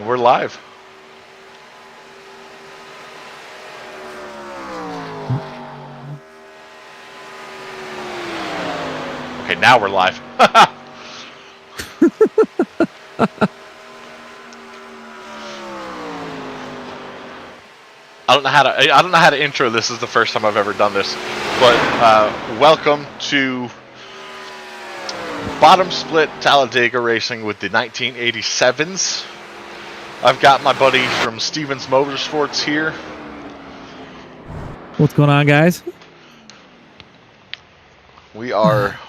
we're live. Okay, now we're live. I don't know how to intro this. This is the first time I've ever done this. But welcome to Bottom Split Talladega Racing with the 1987's. I've got my buddy from Stevens Motorsports here. What's going on, guys? We are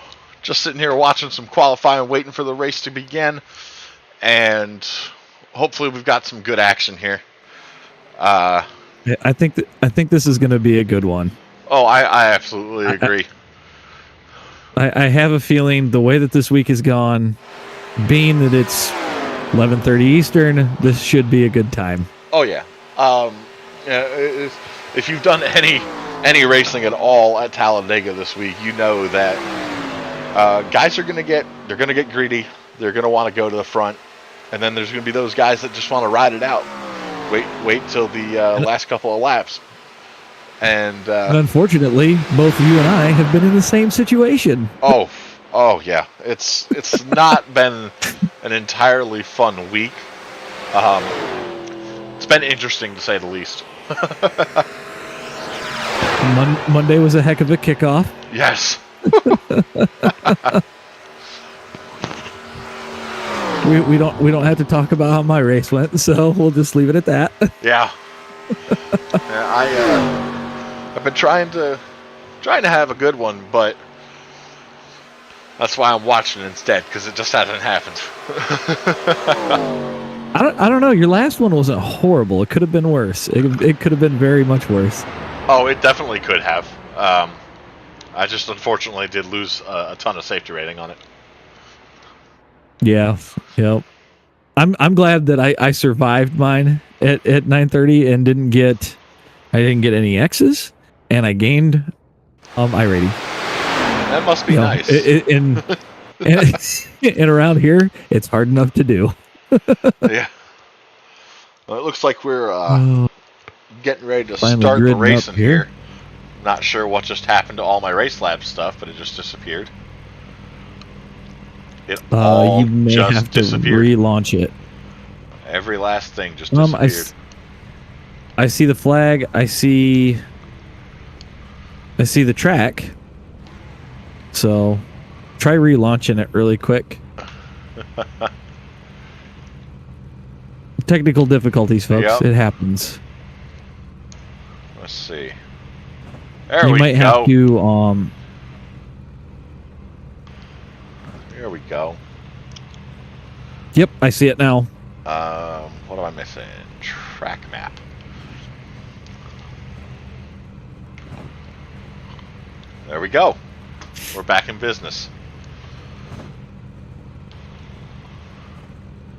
just sitting here watching some qualifying, waiting for the race to begin, and hopefully we've got some good action here. I think this is going to be a good one. Oh, I absolutely agree. I have a feeling the way that this week has gone, being that it's 11:30 Eastern, this should be a good time. Oh yeah. If you've done any racing at all at Talladega this week, you know that guys are gonna get greedy. They're gonna want to go to the front, and then there's gonna be those guys that just want to ride it out. Wait till the last couple of laps. And unfortunately, both you and I have been in the same situation. Oh yeah. It's not been an entirely fun week. It's been interesting to say the least. Monday was a heck of a kickoff. Yes. We don't have to talk about how my race went, so we'll just leave it at that. Yeah. I've been trying to have a good one, but that's why I'm watching instead, because it just hasn't happened. I don't know. Your last one wasn't horrible. It could have been worse. It could have been very much worse. Oh, it definitely could have. I just unfortunately did lose a ton of safety rating on it. Yeah. Yep. I'm glad that I survived mine at 9:30 and didn't get any X's, and I gained iRating. That must be nice. And around here, it's hard enough to do. Yeah. Well, it looks like we're getting ready to start the racing here. Not sure what just happened to all my race lab stuff, but it just disappeared. It all you may just have to disappeared. relaunch it. Every last thing just disappeared. I see the flag. I see the track. So try relaunching it really quick. Technical difficulties, folks. Yep. It happens. Let's see. There you we might go. have to There we go. Yep, I see it now. What am I missing? Track map. There we go. We're back in business.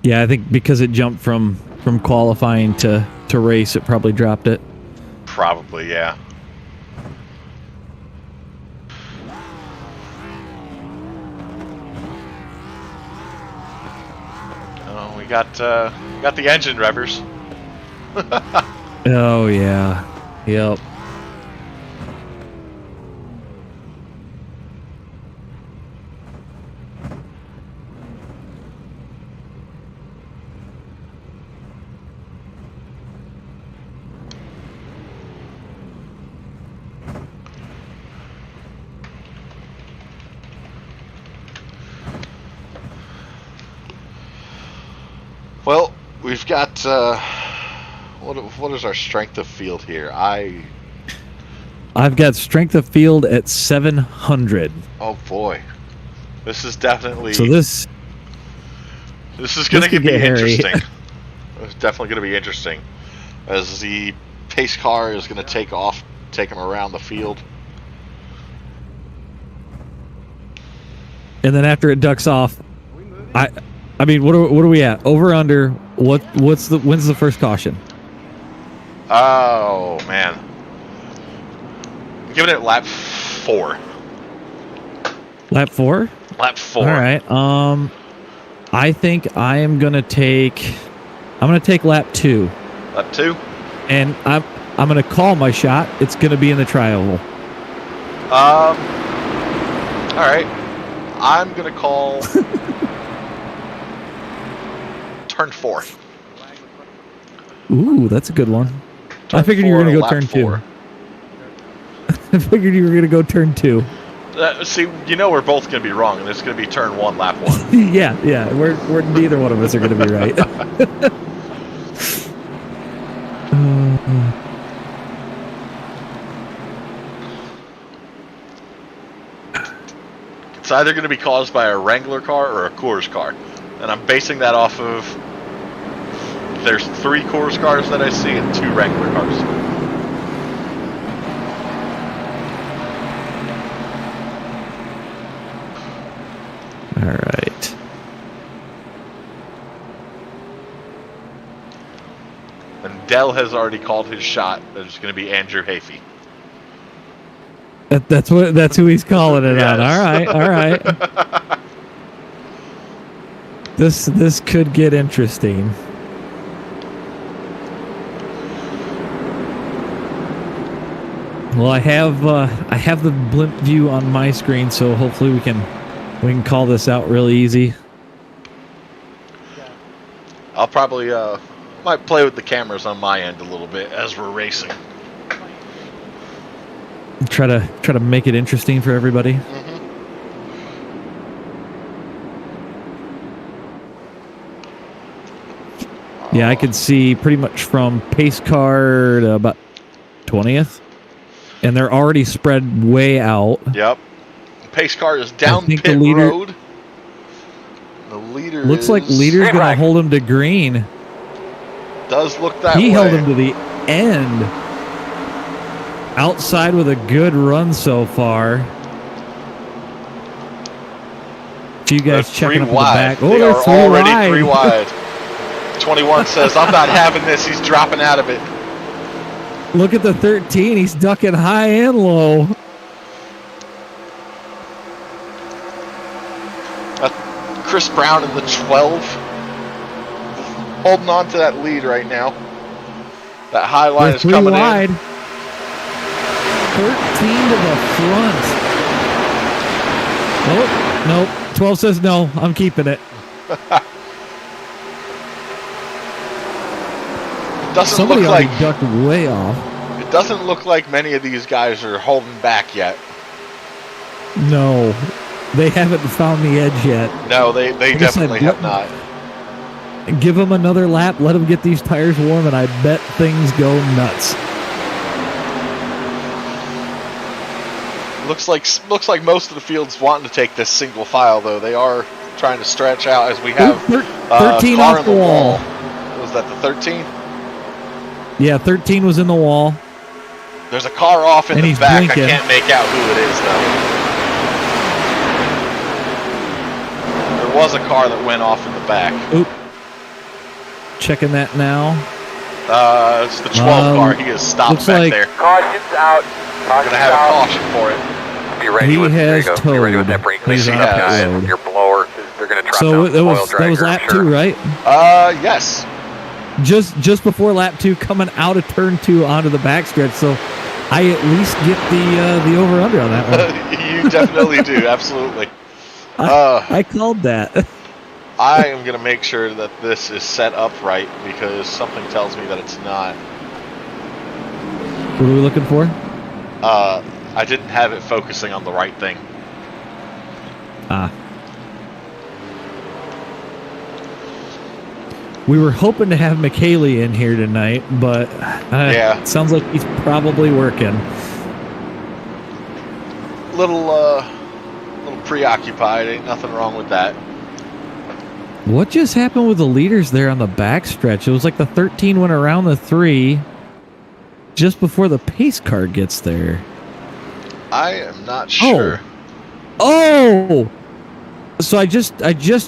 Yeah, I think because it jumped from qualifying to race, it probably dropped it. Probably, yeah. Oh, we got the engine revvers. Oh yeah. Yep. Well, we've got what is our strength of field here? I've got strength of field at 700. Oh boy, this is definitely this is going to be hairy. interesting. It's definitely going to be interesting as the pace car is going to take him around the field. And then after it ducks off, I mean, what are we at? Over under? When's the first caution? Oh man, I'm giving it lap 4. Lap 4? Lap 4. All right. I think I am gonna take I'm going to take lap 2. Lap 2? And I'm going to call my shot. It's going to be in the tri-oval. All right. I'm going to call turn 4. Ooh, that's a good one. I figured you were going to go turn 2. I figured you were going to go turn 2. See, you know we're both going to be wrong, and it's going to be turn 1, lap 1. yeah. We're neither one of us are going to be right. It's either going to be caused by a Wrangler car or a Coors car, and I'm basing that off of there's 3 Coors cars that I see and 2 Wrangler cars. All right. And Dell has already called his shot. It's going to be Andrew Hafey. That's who he's calling it Yes. on. All right. This could get interesting. Well, I have the blimp view on my screen, so hopefully we can call this out really easy. I'll probably might play with the cameras on my end a little bit as we're racing. Try to make it interesting for everybody. Mm-hmm. Yeah, I could see pretty much from pace car to about 20th. And they're already spread way out. Yep. Pace car is down pit road. The leader looks like leader's going to hold him to green. Does look that way. He held him to the end. Outside with a good run so far. You guys checking up in the back. Oh, they are already 3 wide. 21 says, I'm not having this. He's dropping out of it. Look at the 13. He's ducking high and low. Chris Brown in the 12. Holding on to that lead right now. That high line is coming wide. in. 13 to the front. Oh, nope. 12 says no. I'm keeping it. Doesn't Somebody look already like ducked way off. It doesn't look like many of these guys are holding back yet. No, they haven't found the edge yet. No, they definitely have not. Give them another lap. Let them get these tires warm, and I bet things go nuts. Looks like most of the field's wanting to take this single file, though. They are trying to stretch out as we have 13 car off in the wall. Was that the 13? Yeah, 13 was in the wall. There's a car off in and the he's back. blinking. I can't make out who it is, though. There was a car that went off in the back. Oop. Checking that now. It's the 12 car. He is stopped back there. Caution's out. We're going to have a caution for it. Be ready with, has there you go. Be ready with that brake He's clean on up, pit guys. road. Your blower. They're going to drop So down the oil that was dragger, lap I'm sure. 2, right? Yes. Just before lap 2, coming out of turn 2 onto the backstretch. So I at least get the over under on that one. You definitely do. Absolutely. I called that. I am going to make sure that this is set up right because something tells me that it's not. What are we looking for? I didn't have it focusing on the right thing. We were hoping to have McKaylee in here tonight, but yeah, it sounds like he's probably working. Little preoccupied. Ain't nothing wrong with that. What just happened with the leaders there on the backstretch? It was like the 13 went around the 3 just before the pace car gets there. I am not sure. Oh! So I just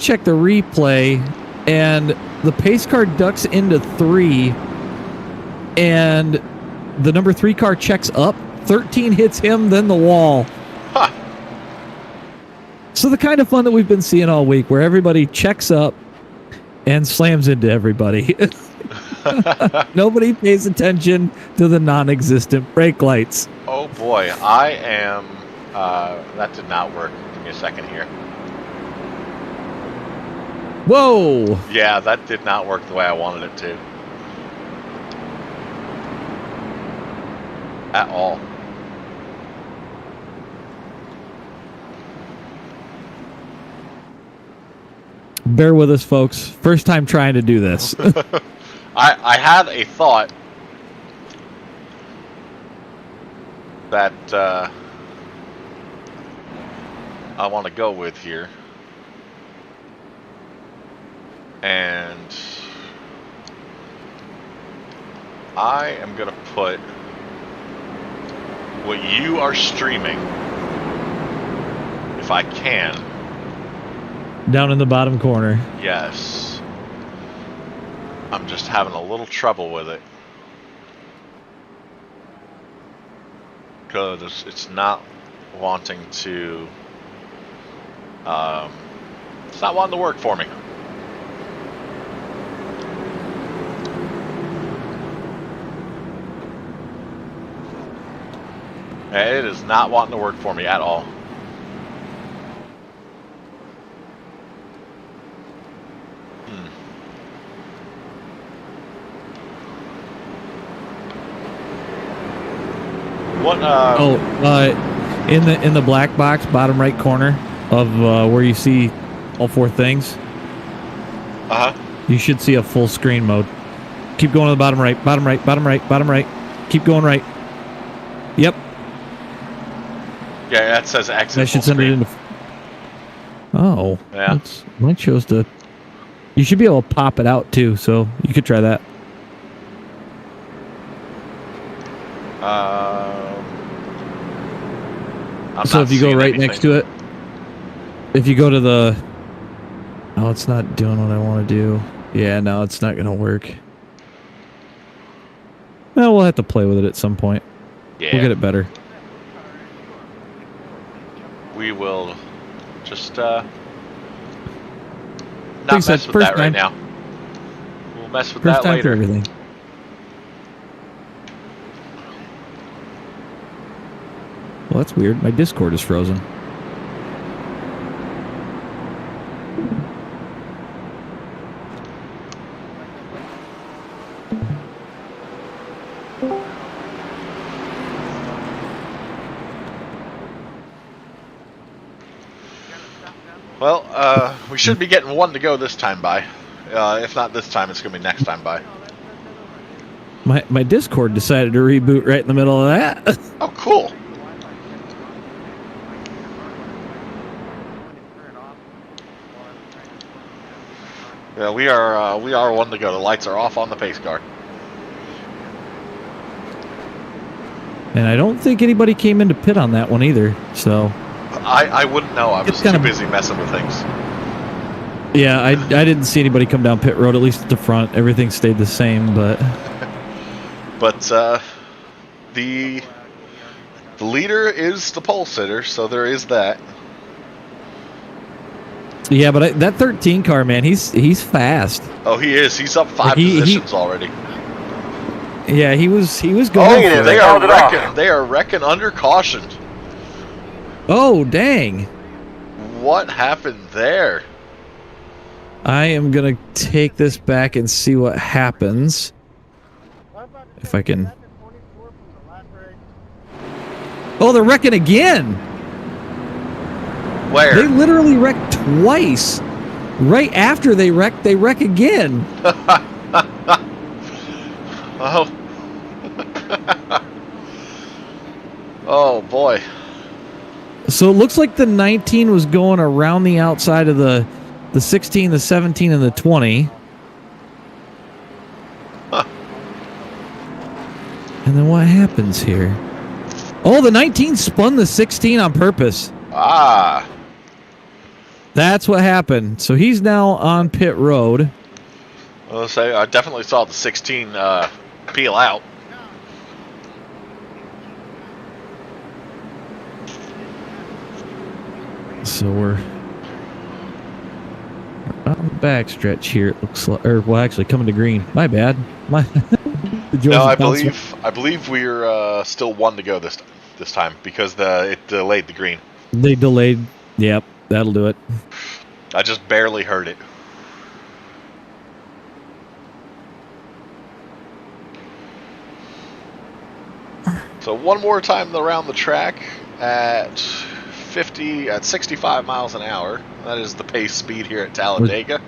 checked the replay, and the pace car ducks into 3, and the number 3 car checks up. 13 hits him, then the wall. Huh. So the kind of fun that we've been seeing all week, where everybody checks up, and slams into everybody. Nobody pays attention to the non-existent brake lights. Oh boy, I am. That did not work. Give me a second here. Whoa! Yeah, that did not work the way I wanted it to. At all. Bear with us, folks. First time trying to do this. I had a thought that I want to go with here. And I am going to put what you are streaming, if I can. Down in the bottom corner. Yes. I'm just having a little trouble with it. Because it's not wanting to... it's not wanting to work for me. It is not wanting to work for me at all. What? In the black box, bottom right corner of where you see all four things. You should see a full screen mode. Keep going to the bottom right, bottom right, bottom right, bottom right. Keep going right. Yep. Yeah, that says exit. That should send it into. Oh. Yeah. Mine shows to. You should be able to pop it out too, so you could try that. So if you go right next to it, if you go to the... Oh, it's not doing what I want to do. Yeah, no, it's not going to work. Well, we'll have to play with it at some point. Yeah. We'll get it better. We will just not mess with that right now. We'll mess with that later. Everything. Well, that's weird. My Discord is frozen. Well, we should be getting one to go this time by. If not this time, it's going to be next time by. My Discord decided to reboot right in the middle of that. Oh, cool. Yeah, we are one to go. The lights are off on the pace car. And I don't think anybody came into pit on that one either, so... I wouldn't know. I was too busy messing with things. Yeah, I didn't see anybody come down pit road, at least at the front. Everything stayed the same, but... But, the leader is the pole sitter, so there is that. Yeah, but that 13 car, man, he's fast. Oh, he is. He's up 5 positions already. Yeah, he was going. Oh, they are wrecking. They are wrecking under caution. Oh, dang! What happened there? I am gonna take this back and see what happens. If I can. Oh, they're wrecking again. Where? They literally wrecked twice. Right after they wreck again. Oh. Oh boy. So it looks like the 19 was going around the outside of the 16, the 17, and the 20. Huh. And then what happens here? Oh, the 19 spun the 16 on purpose. Ah. That's what happened. So he's now on pit road. I'll say I definitely saw the 16 peel out. So we're backstretch here. It looks like, or well, actually coming to green. My bad. No, I believe we're still 1 to go this time because it delayed the green. They delayed. Yep, that'll do it. I just barely heard it. So one more time around the track at 65 miles an hour. That is the pace speed here at Talladega.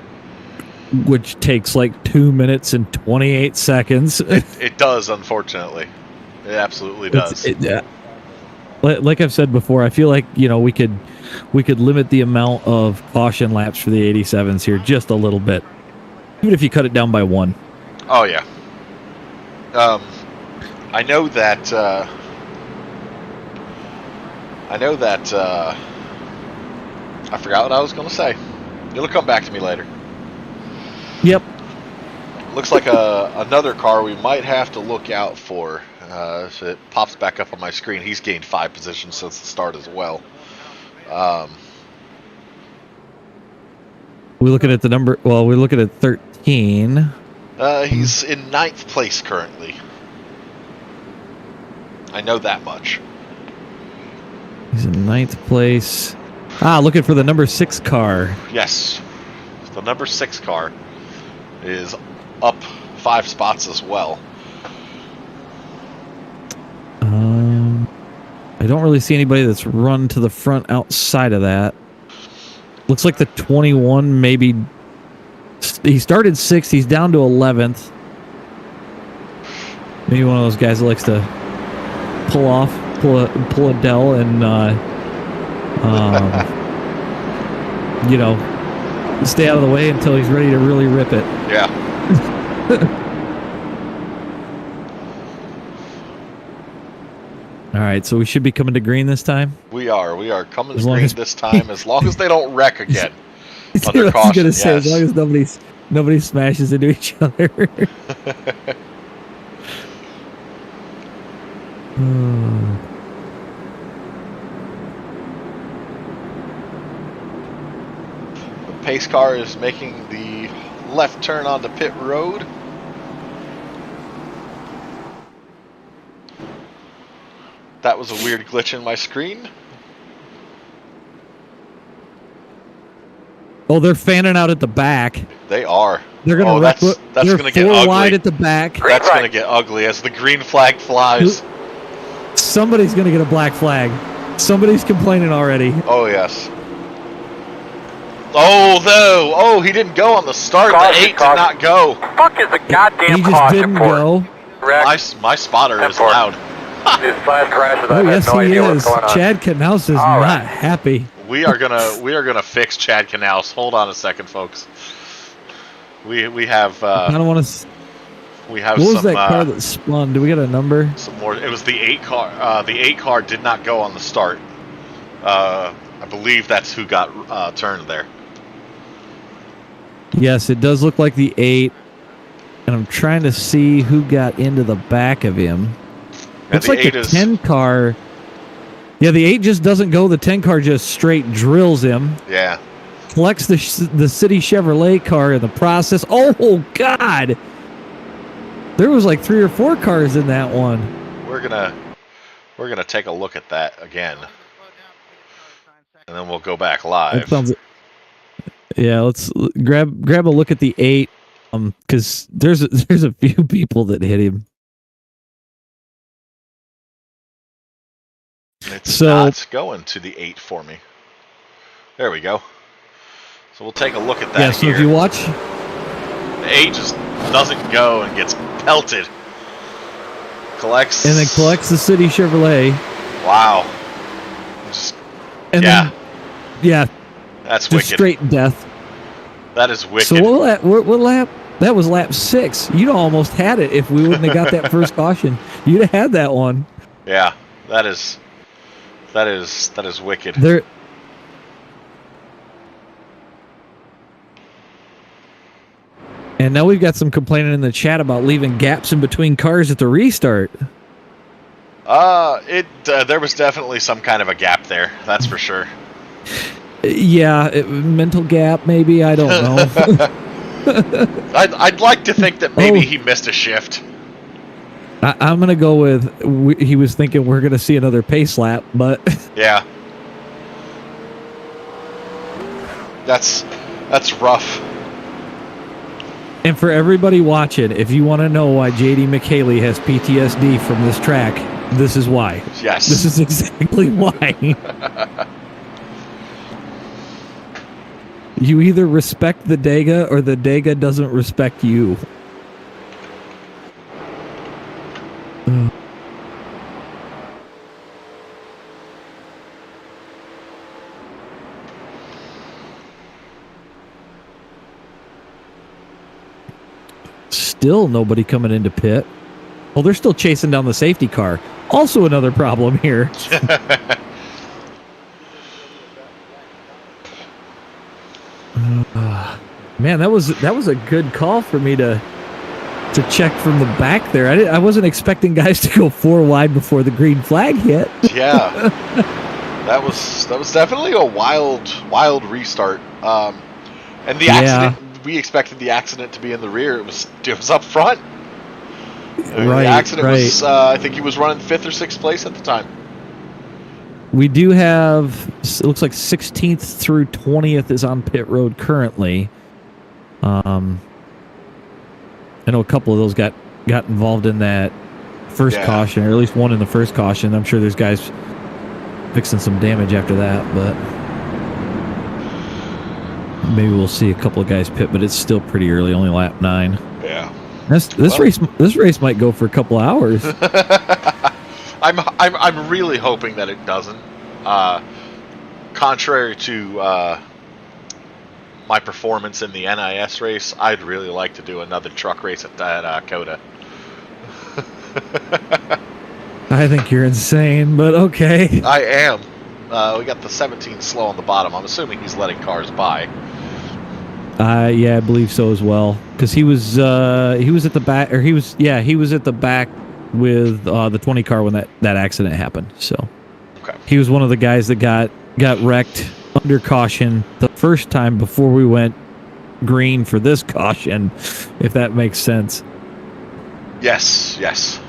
Which takes like 2 minutes and 28 seconds. It does, unfortunately. It absolutely does. Like I've said before, I feel like we could limit the amount of caution laps for the 87s here just a little bit, even if you cut it down by 1. Oh yeah. I know that. I forgot what I was going to say. It'll come back to me later. Yep. Looks like another car we might have to look out for. So it pops back up on my screen. He's gained 5 positions since the start as well. We're looking at the number. Well, we're looking at 13. He's in 9th place currently. I know that much. He's in 9th place. Looking for the number 6 car. Yes. The number 6 car is up 5 spots as well. I don't really see anybody that's run to the front outside of that. Looks like the 21 maybe. He started 6th. He's down to 11th. Maybe one of those guys that likes to pull a Dell and stay out of the way until he's ready to really rip it. Yeah. All right, so we should be coming to green this time. We are coming to green this time, as long as they don't wreck again. Under I was caution, gonna say, yes. as long as nobody smashes into each other. The pace car is making the left turn onto pit road. That was a weird glitch in my screen. Oh, they're fanning out at the back. They are. They're gonna. That's gonna get 4 ugly. wide at the back. That's gonna get ugly as the green flag flies. Somebody's gonna get a black flag. Somebody's complaining already. Oh yes. Oh no! Oh, he didn't go on the start. The 8 did not go. Fuck is the goddamn He just caution didn't for? go. My spotter is Import. loud. These flash crashes, I Oh have yes, no he idea is. what's going on. Chad Knaus is All right. not happy. We are gonna fix Chad Knaus. Hold on a second, folks. We have I don't want to. we have What was some that car that spun? Do we got a number? some more. It was the 8 car. The 8 car did not go on the start. I believe that's who got turned there. Yes, it does look like the 8. And I'm trying to see who got into the back of him. Looks like the 10 car. Yeah, the 8 just doesn't go. The 10 car just straight drills him. Yeah. Collects the City Chevrolet car in the process. Oh, God. There was like 3 or 4 cars in that one. We're gonna take a look at that again, and then we'll go back That live. sounds. Yeah, let's grab a look at the 8. Because there's a few people that hit him. It's not going to the 8 for me. There we go. So we'll take a look at that. Yeah, so here. if you watch, The 8 just doesn't go and gets pelted. Collects. and then collects the City Chevrolet. Wow. Just, And yeah. Then, That's just wicked. straight death. That is wicked. So what lap? That was lap 6. You'd almost had it if we wouldn't have got that first caution. You'd have had that one. Yeah, that is wicked. There. And now we've got some complaining in the chat about leaving gaps in between cars at the restart. There was definitely some kind of a gap there. That's for sure. Yeah, mental gap, maybe. I don't know. I'd like to think that maybe he missed a shift. I'm going to go with he was thinking we're going to see another pace lap, but... Yeah. That's rough. And for everybody watching, if you want to know why J.D. McHaley has PTSD from this track, this is why. Yes. This is exactly why. You either respect the Dega or the Dega doesn't respect you. Still nobody coming into pit. Well, they're still chasing down the safety car. Also another problem here. Man, that was a good call for me to check from the back there. I wasn't expecting guys to go 4 wide before the green flag hit. Yeah, that was definitely a wild restart. And the accident, we expected the accident to be in the rear. It was up front. Right, the accident was I think he was running 5th or 6th place at the time. We do have, it looks like 16th through 20th is on pit road currently. I know a couple of those got involved in that first caution, or at least one in the first caution. I'm sure there's guys fixing some damage after that, but maybe we'll see a couple of guys pit, but it's still pretty early, only lap 9. Yeah. This race might go for a couple of hours. I'm really hoping that it doesn't. Contrary to my performance in the NIS race, I'd really like to do another truck race at Coda. I think you're insane, but okay. I am. We got the 17 slow on the bottom. I'm assuming he's letting cars by. Yeah, I believe so as well. Because he was at the back, or he was at the back with the 20 car when that accident happened. So okay. He was one of the guys that got wrecked under caution the first time before we went green for this caution, if that makes sense. Yes.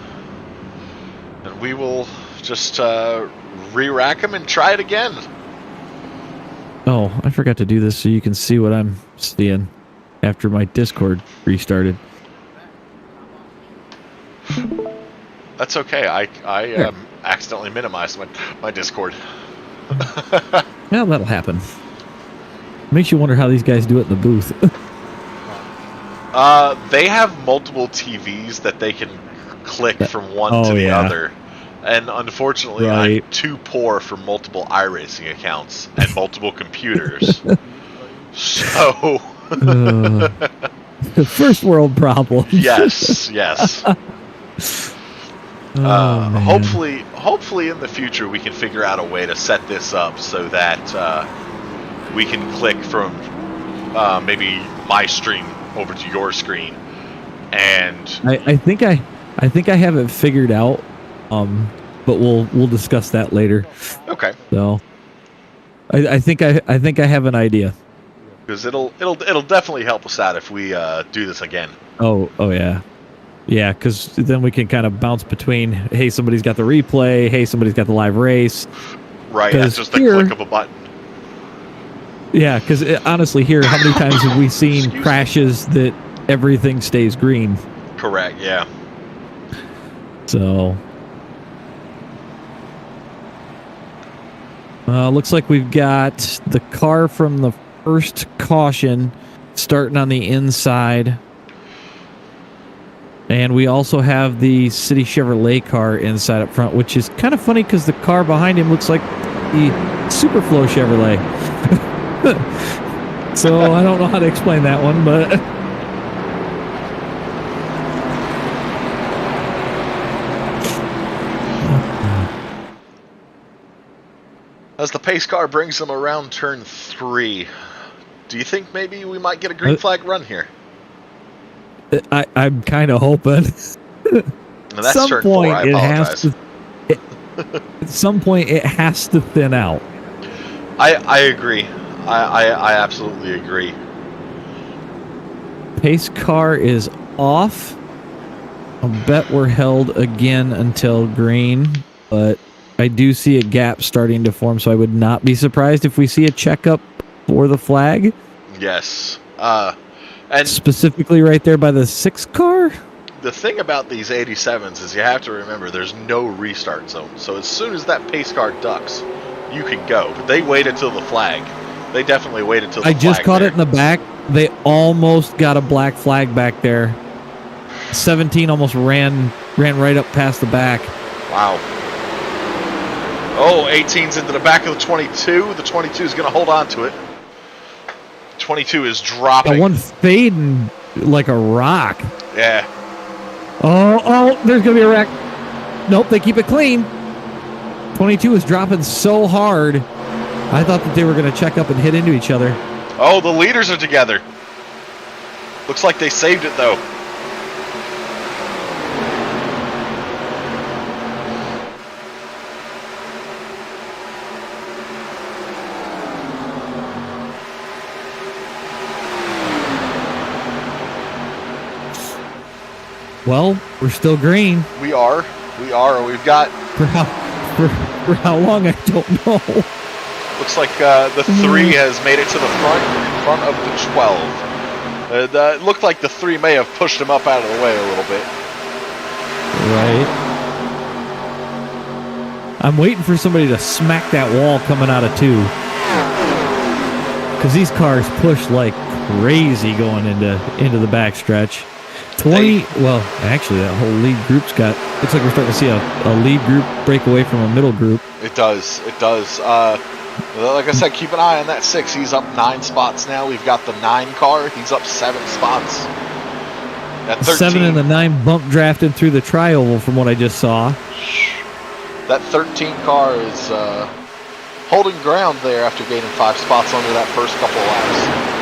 And we will just re-rack him and try it again. Oh, I forgot to do this so you can see what I'm seeing after my Discord restarted. That's okay. I accidentally minimized my Discord. Well, that'll happen. Makes you wonder how these guys do it in the booth. They have multiple TVs that they can click from one to the other. And unfortunately, I'm too poor for multiple iRacing accounts and multiple computers. So... first world problem. Yes. Hopefully in the future we can figure out a way to set this up so that we can click from maybe my stream over to your screen. And I think I have it figured out. But we'll discuss that later. Okay. So I think I have an idea. Because it'll definitely help us out if we do this again. Oh yeah. Yeah, because then we can kind of bounce between, hey, somebody's got the replay, hey, somebody's got the live race. Right, that's just the click of a button. Yeah, because honestly here, how many times have we seen crashes that everything stays green? Correct, yeah. So... looks like we've got the car from the first caution starting on the inside. And we also have the City Chevrolet car inside up front, which is kind of funny because the car behind him looks like the Superflow Chevrolet. So I don't know how to explain that one, but... As the pace car brings them around turn 3, do you think maybe we might get a green flag run here? I'm kind of hoping. At some point, I apologize. At some point, it has to thin out. I agree. I absolutely agree. Pace car is off. I'll bet we're held again until green, but I do see a gap starting to form, so I would not be surprised if we see a checkup for the flag. Yes. And specifically right there by the 6 car. the thing about these 87s is you have to remember there's no restart zone. So as soon as that pace car ducks, you can go. But they waited till the flag. They definitely waited till the flag. I just caught there. it in the back. They almost got a black flag back there. 17 almost ran right up past the back. Wow. Oh, 18's into the back of the 22. The 22 is going to hold on to it. 22 is dropping. That one fading like a rock. Yeah. Oh, there's going to be a wreck. Nope, they keep it clean. 22 is dropping so hard. I thought that they were going to check up and hit into each other. Oh, the leaders are together. Looks like they saved it, though. Well, we're still green. We are. We've got... For how long, I don't know. Looks like the 3 has made it to the front of the 12. It looked like the 3 may have pushed him up out of the way a little bit. Right. I'm waiting for somebody to smack that wall coming out of 2. Because these cars push like crazy going into the backstretch. 20, well, actually, that whole lead group's got, looks like we're starting to see a lead group break away from a middle group. It does. Like I said, keep an eye on that 6. He's up 9 spots now. We've got the 9 car. He's up 7 spots. That 13, 7 and the 9 bump drafted through the tri-oval from what I just saw. That 13 car is holding ground there after gaining 5 spots under that first couple of laps.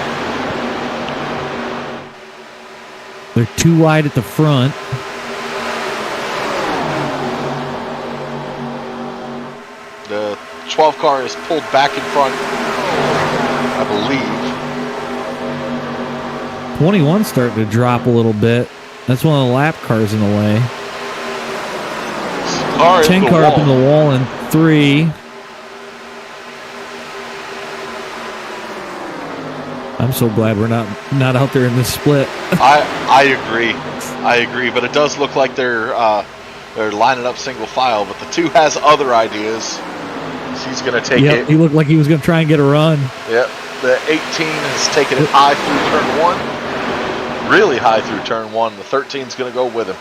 They're too wide at the front. The 12 car is pulled back in front, I believe. 21's starting to drop a little bit. That's one of the lap cars in the way. 10 car up in the wall in 3. I'm so glad we're not out there in this split. I agree, but it does look like they're lining up single file. But the 2 has other ideas. So he's going to take it. He looked like he was going to try and get a run. Yep. The 18 has taken it high through turn 1, really high through turn 1. The 13 is going to go with him.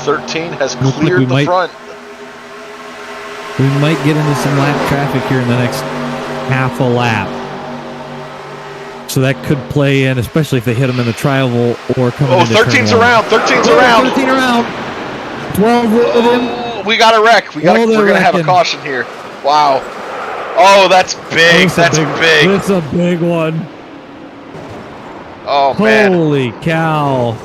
13 has cleared the front. We might get into some lap traffic here in the next half a lap. So that could play in, especially if they hit him in the tri-oval or coming into 13's turn 1. around. 13's around. 13 around. 12 with him. We got a wreck. We're going to have a caution here. Wow. Oh, that's big. That's big. That's a big one. Oh, man. Holy cow.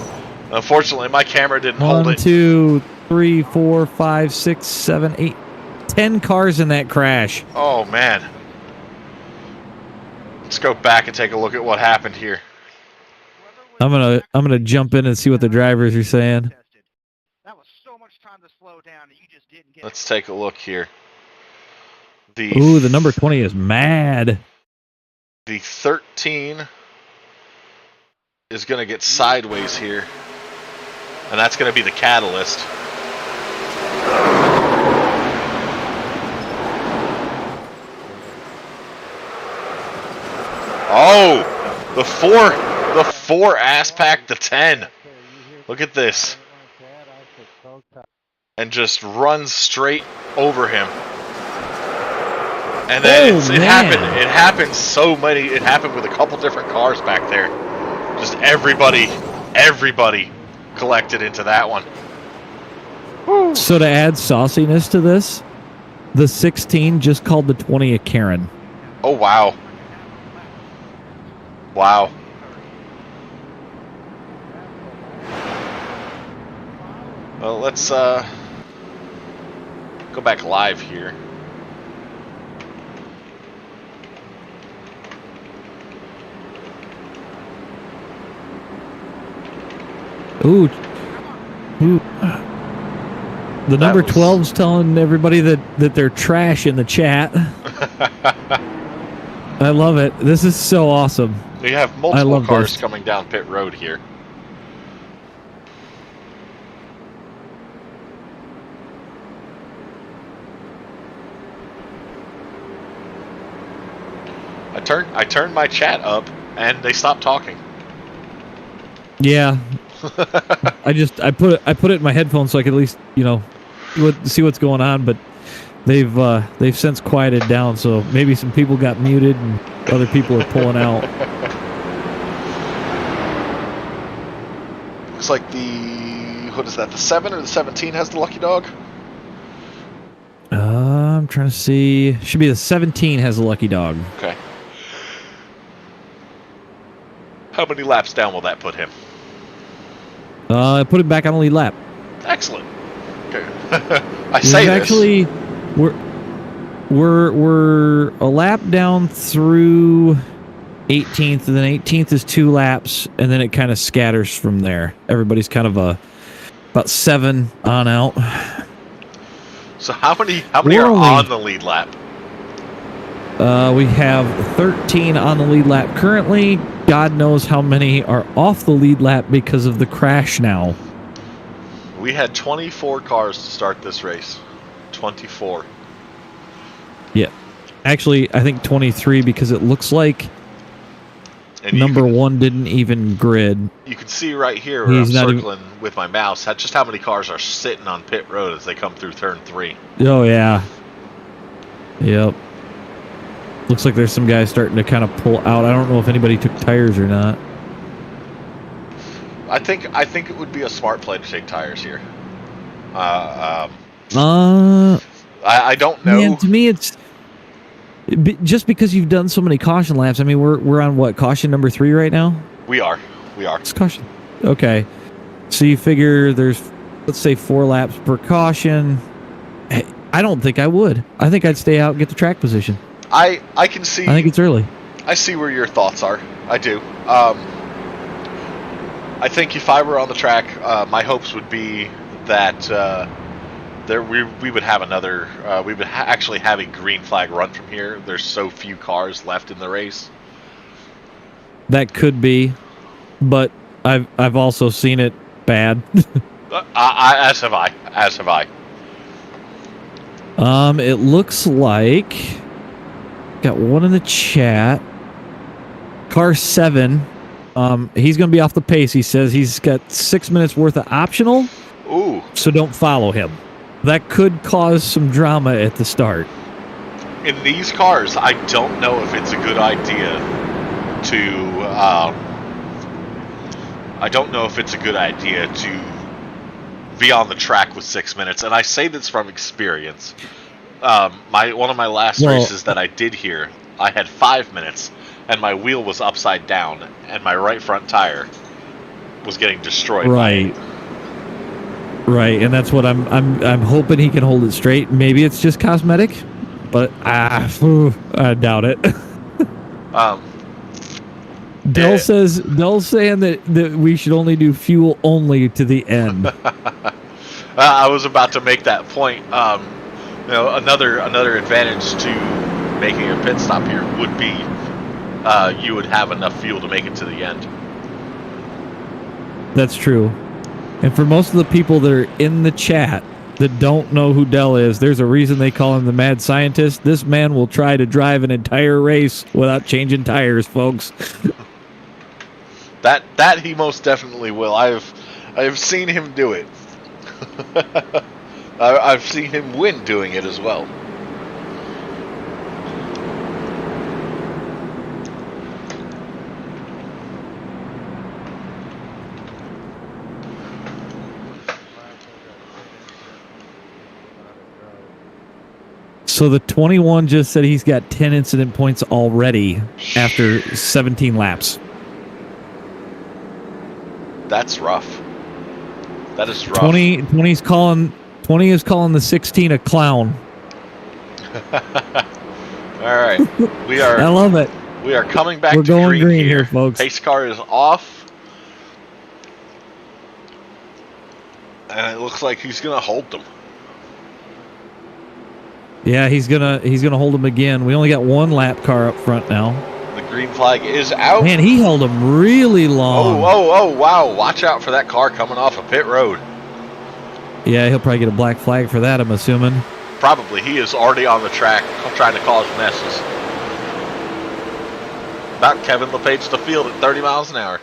Unfortunately, my camera didn't hold it. 1, 2, 3, 4, 5, 6, 7, 8, 10 cars in that crash. Oh, man. Let's go back and take a look at what happened here. I'm gonna jump in and see what the drivers are saying. That was so much time to slow down that you just didn't get. Let's take a look here. The number 20 is mad. The 13 is going to get sideways here, and that's going to be the catalyst. Oh, the 4 ass packed the 10. Look at this. And just runs straight over him. And then it happened so many, it happened with a couple different cars back there. Just everybody collected into that one. Woo. So to add sauciness to this, the 16 just called the 20 a Karen. Oh, wow. Wow. Well, let's go back live here. Ooh. Ooh. The number was- 12's telling everybody that they're trash in the chat. I love it. This is so awesome. We have I multiple love cars this. coming down pit road here. I turned my chat up and they stopped talking. Yeah. I put it in my headphones so I could at least, see what's going on, but they've since quieted down, so maybe some people got muted and other people are pulling out. Looks like the 7 or the 17 has the lucky dog? I'm trying to see. Should be the 17 has a lucky dog. Okay. How many laps down will that put him? Put it back on the lead lap. Excellent. Okay. I say this. Actually, we're a lap down through 18th, and then 18th is 2 laps, and then it kind of scatters from there. Everybody's kind of about 7 on out. So how many We're are only- on the lead lap? We have 13 on the lead lap currently. God knows how many are off the lead lap because of the crash now. We had 24 cars to start this race. 24. Yeah. Actually, I think 23 because it looks like And you number can- 1 didn't even grid. You can see right here where I'm He's not even- circling with my mouse just how many cars are sitting on pit road as they come through turn 3. Oh, yeah. Yep. Looks like there's some guys starting to kind of pull out. I don't know if anybody took tires or not. I think it would be a smart play to take tires here. I don't know. Man, to me, it's just because you've done so many caution laps. I mean, we're on what, caution number 3 right now? We are. It's caution. Okay. So you figure there's, let's say, 4 laps per caution. Hey, I don't think I would. I think I'd stay out and get the track position. I can see. I think it's early. I see where your thoughts are. I do. I think if I were on the track, my hopes would be that we would have another. We would actually have a green flag run from here. There's so few cars left in the race. That could be, but I've also seen it bad. As have I. As have I. It looks like got one in the chat. Car 7. He's going to be off the pace. He says he's got 6 minutes worth of optional. Ooh. So don't follow him. That could cause some drama at the start. In these cars, I don't know if it's a good idea to. I don't know if it's a good idea to be on the track with 6 minutes, and I say this from experience. One of my last races that I did here, I had 5 minutes, and my wheel was upside down, and my right front tire was getting destroyed. Right. Right, and that's what I'm hoping he can hold it straight. Maybe it's just cosmetic, but I doubt it. Dell's saying that we should only do fuel only to the end. I was about to make that point. Another advantage to making a pit stop here would be you would have enough fuel to make it to the end. That's true. And for most of the people that are in the chat that don't know who Dell is, there's a reason they call him the mad scientist. This man will try to drive an entire race without changing tires, folks. That he most definitely will. I've seen him do it. I've seen him win doing it as well. So the 21 just said he's got 10 incident points already after 17 laps. That's rough. That is rough. 20 is calling the 16 a clown. All right, we are. I love it. We are coming back We're to going green here, here, folks. Pace car is off. And it looks like he's going to hold them. Yeah, he's gonna hold him again. We only got one lap car up front now. The green flag is out. Man, he held him really long. Oh, wow. Watch out for that car coming off of pit road. Yeah, he'll probably get a black flag for that, I'm assuming. Probably. He is already on the track trying to cause messes. About Kevin LePage to field at 30 miles an hour.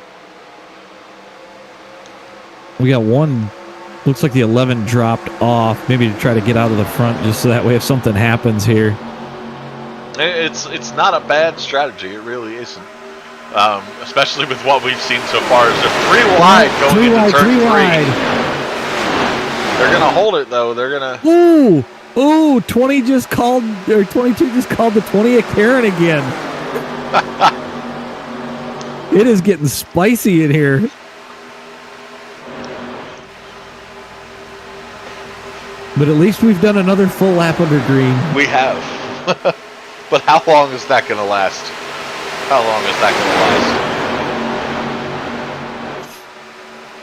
We got one. Looks like the 11 dropped off, maybe to try to get out of the front, just so that way if something happens here. It's not a bad strategy. It really isn't. Especially with what we've seen so far. Is they're 3 wide going into turn 3. They're gonna hold it though. They're gonna. Ooh! 22 just called the 20 a Karen again. It is getting spicy in here. But at least we've done another full lap under green. We have. But how long is that going to last? How long is that going to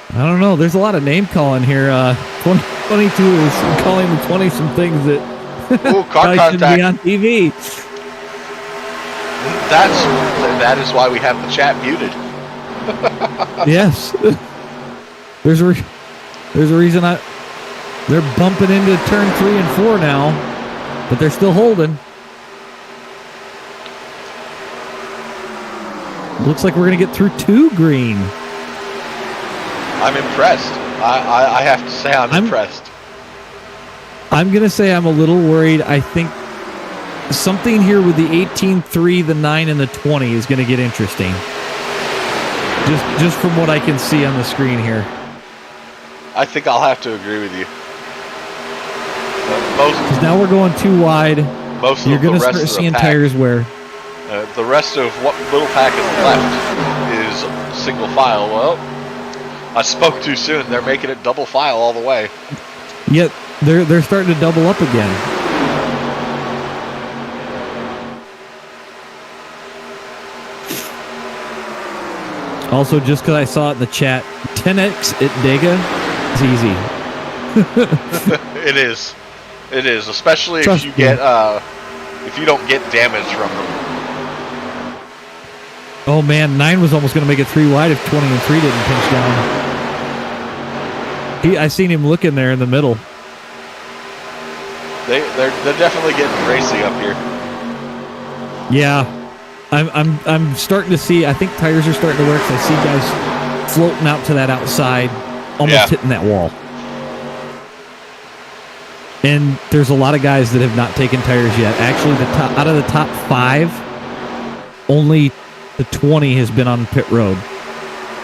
last? I don't know. There's a lot of name calling here. 2022 is calling the 20 some things that Ooh, car shouldn't contact. be on TV. That is why we have the chat muted. Yes. There's a reason they're bumping into turn 3 and 4 now, but they're still holding. Looks like we're going to get through 2 green. I'm impressed. I have to say I'm impressed. I'm going to say I'm a little worried. I think something here with the 18, 3, the 9, and the 20 is going to get interesting. Just from what I can see on the screen here. I think I'll have to agree with you. Because now we're going too wide. You're going to start seeing tires wear. The rest of what little pack is left is single file. Well, I spoke too soon. They're making it double file all the way. Yet they're starting to double up again. Also, just because I saw it in the chat, 10x at Dega is easy. It is. It is, especially Trust if you get if you don't get damage from them. Oh man, 9 was almost going to make it 3 wide if 20 and 3 didn't pinch down. I seen him looking there in the middle. They're definitely getting racy up here. Yeah, I'm starting to see. I think tires are starting to wear because I see guys floating out to that outside, almost hitting that wall. And there's a lot of guys that have not taken tires yet. Actually, out of the top 5, only the 20 has been on pit road,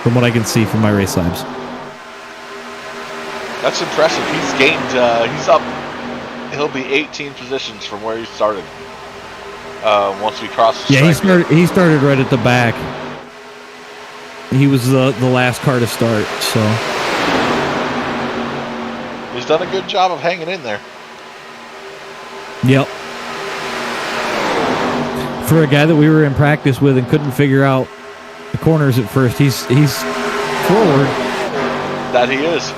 from what I can see from my race labs. That's impressive. He's gained. He's up. He'll be 18 positions from where he started. Once we cross the stripe. He started right at the back. He was the last car to start. So he's done a good job of hanging in there. Yep. For a guy that we were in practice with and couldn't figure out the corners at first, he's forward. That he is.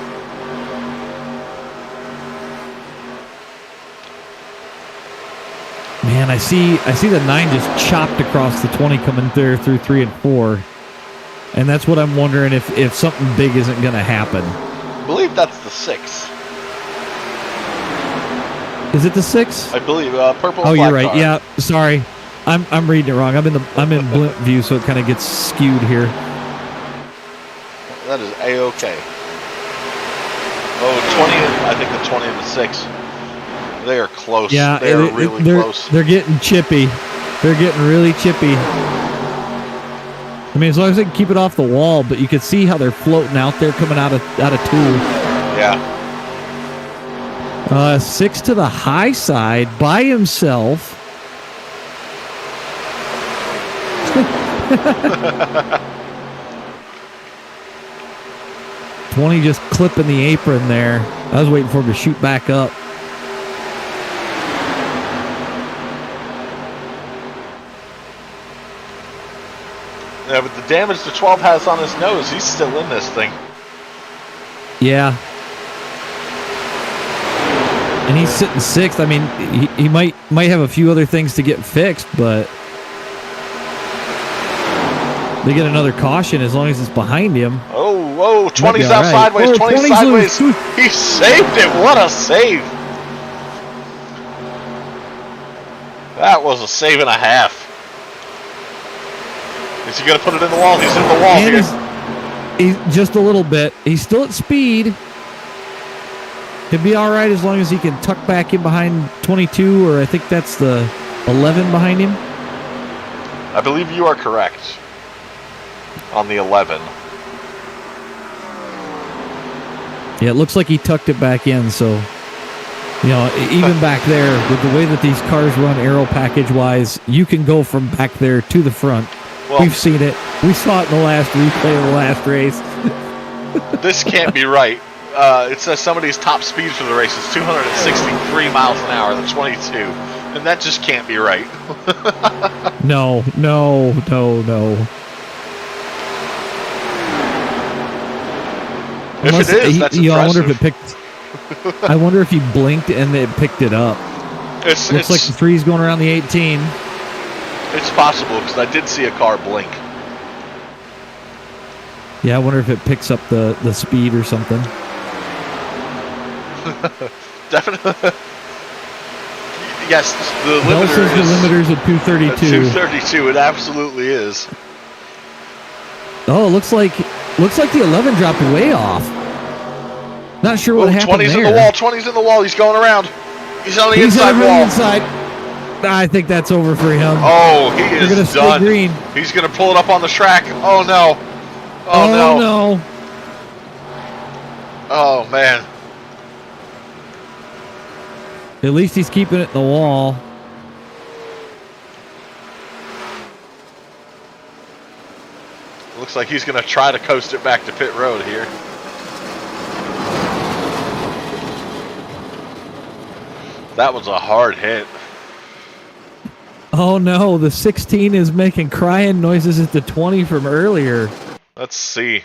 Man, I see the 9 just chopped across the 20 coming there through 3 and 4. And that's what I'm wondering if something big isn't going to happen. I believe that's the 6. Is it the 6? I believe purple. Oh, you're right. Car. Yeah, sorry. I'm reading it wrong. I'm in blimp view, so it kind of gets skewed here. That is A-OK. Oh, 20, I think the 20 and the 6. They are close. Yeah, they are really close. They're getting chippy. They're getting really chippy. I mean, as long as they can keep it off the wall, but you can see how they're floating out there coming out of 2. Yeah. 6 to the high side by himself. 20 just clipping the apron there. I was waiting for him to shoot back up. Yeah, but the damage the 12 has on his nose, he's still in this thing. Yeah. And he's sitting sixth. I mean, he might have a few other things to get fixed, but they get another caution as long as it's behind him. Oh, 20's Might be out all right. sideways, Oh, 20's 20's sideways. loose. He saved it. What a save. That was a save and a half. Is he going to put it in the wall? He's in the wall And here. he's just a little bit. He's still at speed. He'll be all right as long as he can tuck back in behind 22, or I think that's the 11 behind him. I believe you are correct on the 11. Yeah, it looks like he tucked it back in, so, you know, even back there, with the way that these cars run aero package-wise, you can go from back there to the front. Well, We've seen it. We saw it in the last replay of the last race. this can't be right. It says somebody's top speed for the race is 263 miles an hour, the 22. And that just can't be right. No. If it is, that's I wonder impressive. if it picked. I wonder if he blinked and it picked it up. It's Looks like the 3's going around the 18. It's possible because I did see a car blink. Yeah, I wonder if it picks up the speed or something. Definitely. Yes, the Bell limiter says the is limiter's at 232. at 232. It absolutely is. Oh, it looks like the 11 dropped way off. Not sure what happened 20's there. in the wall. 20's in the wall. He's going around. He's on the inside on the wall. inside. I think that's over for him. Oh, he They're gonna is stay done. green. He's going to pull it up on the track. Oh, no. Oh, no. Oh, man. At least he's keeping it in the wall. Looks like he's going to try to coast it back to pit road here. That was a hard hit. Oh no, the 16 is making crying noises at the 20 from earlier. Let's see.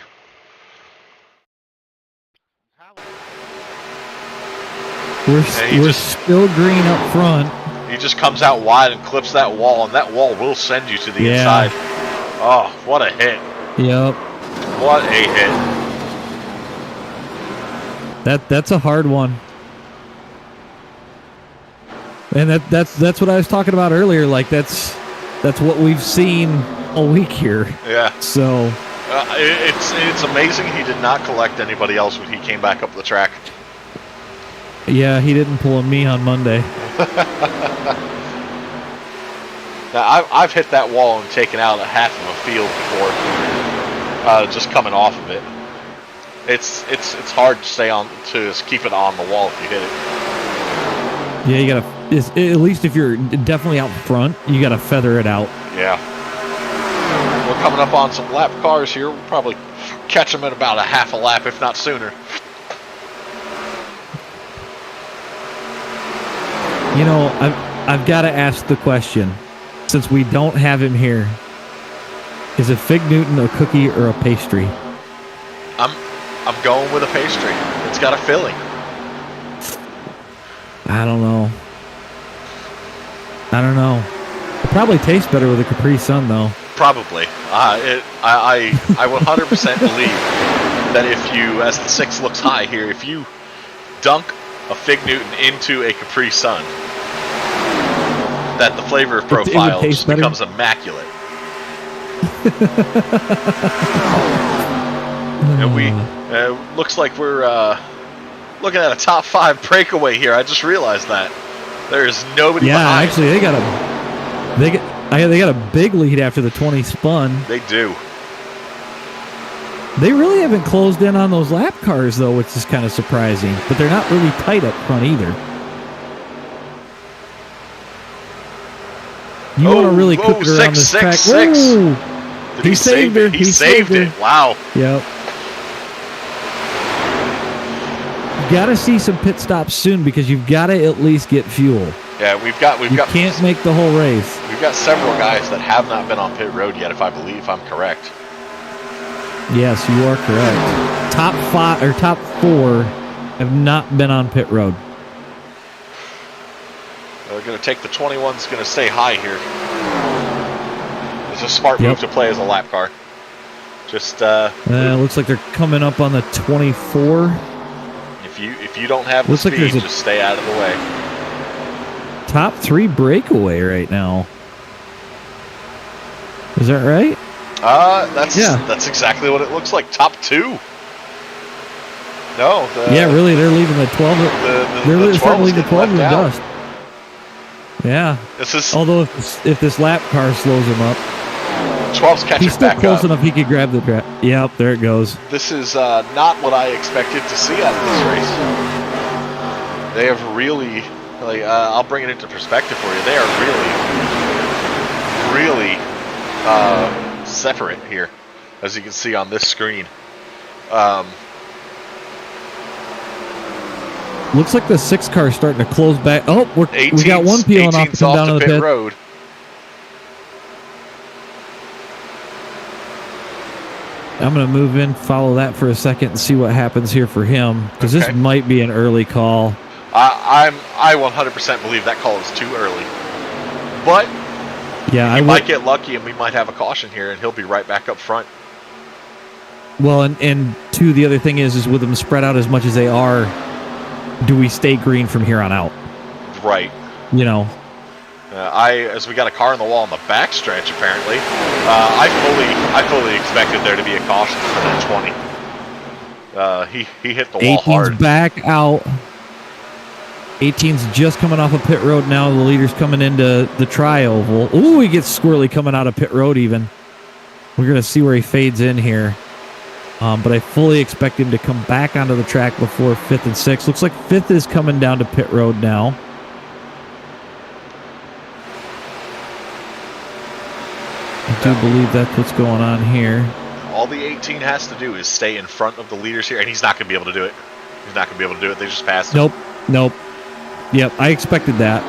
We're still green up front. He just comes out wide and clips that wall, and that wall will send you to the Yeah. inside. Oh, what a hit. Yep. What a hit. That's a hard one. And that's what I was talking about earlier. Like that's what we've seen all week here. Yeah. So It's amazing he did not collect anybody else when he came back up the track. yeah, he didn't pull a me on Monday. Now, I've hit that wall and taken out a half of a field before, just coming off of it. It's hard to stay on to keep it on the wall if you hit it. Yeah, you gotta. At least if you're definitely out front, you gotta feather it out. Yeah. We're coming up on some lap cars here. We'll probably catch them at about a half a lap, if not sooner. You know, I've got to ask the question, since we don't have him here. Is a Fig Newton a cookie or a pastry? I'm going with a pastry. It's got a filling. I don't know. It probably tastes better with a Capri Sun, though. Probably. I 100% believe that if you, as the 6 looks high here, if you dunk a Fig Newton into a Capri Sun, that the flavor profile just becomes immaculate. And we looks like we're looking at a top 5 breakaway here. I just realized that there is nobody behind. Yeah, actually, they got a big lead after the 20 spun. They do. They really haven't closed in on those lap cars, though, which is kind of surprising. But they're not really tight up front either. You want to really cook it around this track. Whoa! Did he saved her. He saved it. Wow. Yep. You got to see some pit stops soon because you've got to at least get fuel. Yeah, we've got. You can't make the whole race. We've got several guys that have not been on pit road yet, if I'm correct. Yes, you are correct. Top 4 have not been on pit road. We're going to take the 21's going to stay high here. It's a smart move to play as a lap car. Just looks like they're coming up on the 24. If you don't have the speed, just stay out of the way. Top 3 breakaway right now. Is that right? That's exactly what it looks like. Top 2. No. Really, they're leaving the 12. They're starting to leave the 12 in the dust. Yeah. Although if this lap car slows him up, 12's catching he's still back close up. enough he could grab the track. Yep, there it goes. This is not what I expected to see out of this race. They have really, I'll bring it into perspective for you. They are really separate here, as you can see on this screen. Looks like the 6 car is starting to close back. Oh, we got one peeling off to come down to the pit road. I'm going to move in, follow that for a second, and see what happens here for him, because this might be an early call. I 100% believe that call is too early. But yeah, he might get lucky, and we might have a caution here, and he'll be right back up front. Well, and two, the other thing is with them spread out as much as they are, do we stay green from here on out? Right. You know. As we got a car in the wall on the backstretch, apparently, I fully expected there to be a caution for that 20. He hit the wall 18's hard. Back out. 18's just coming off of pit road now. The leader's coming into the tri-oval. Ooh, he gets squirrely coming out of pit road even. We're going to see where he fades in here. But I fully expect him to come back onto the track before 5th and 6th. Looks like 5th is coming down to pit road now. I do believe that's what's going on here. All the 18 has to do is stay in front of the leaders here, and he's not going to be able to do it. He's not going to be able to do it. They just passed him. Nope. Yep, I expected that.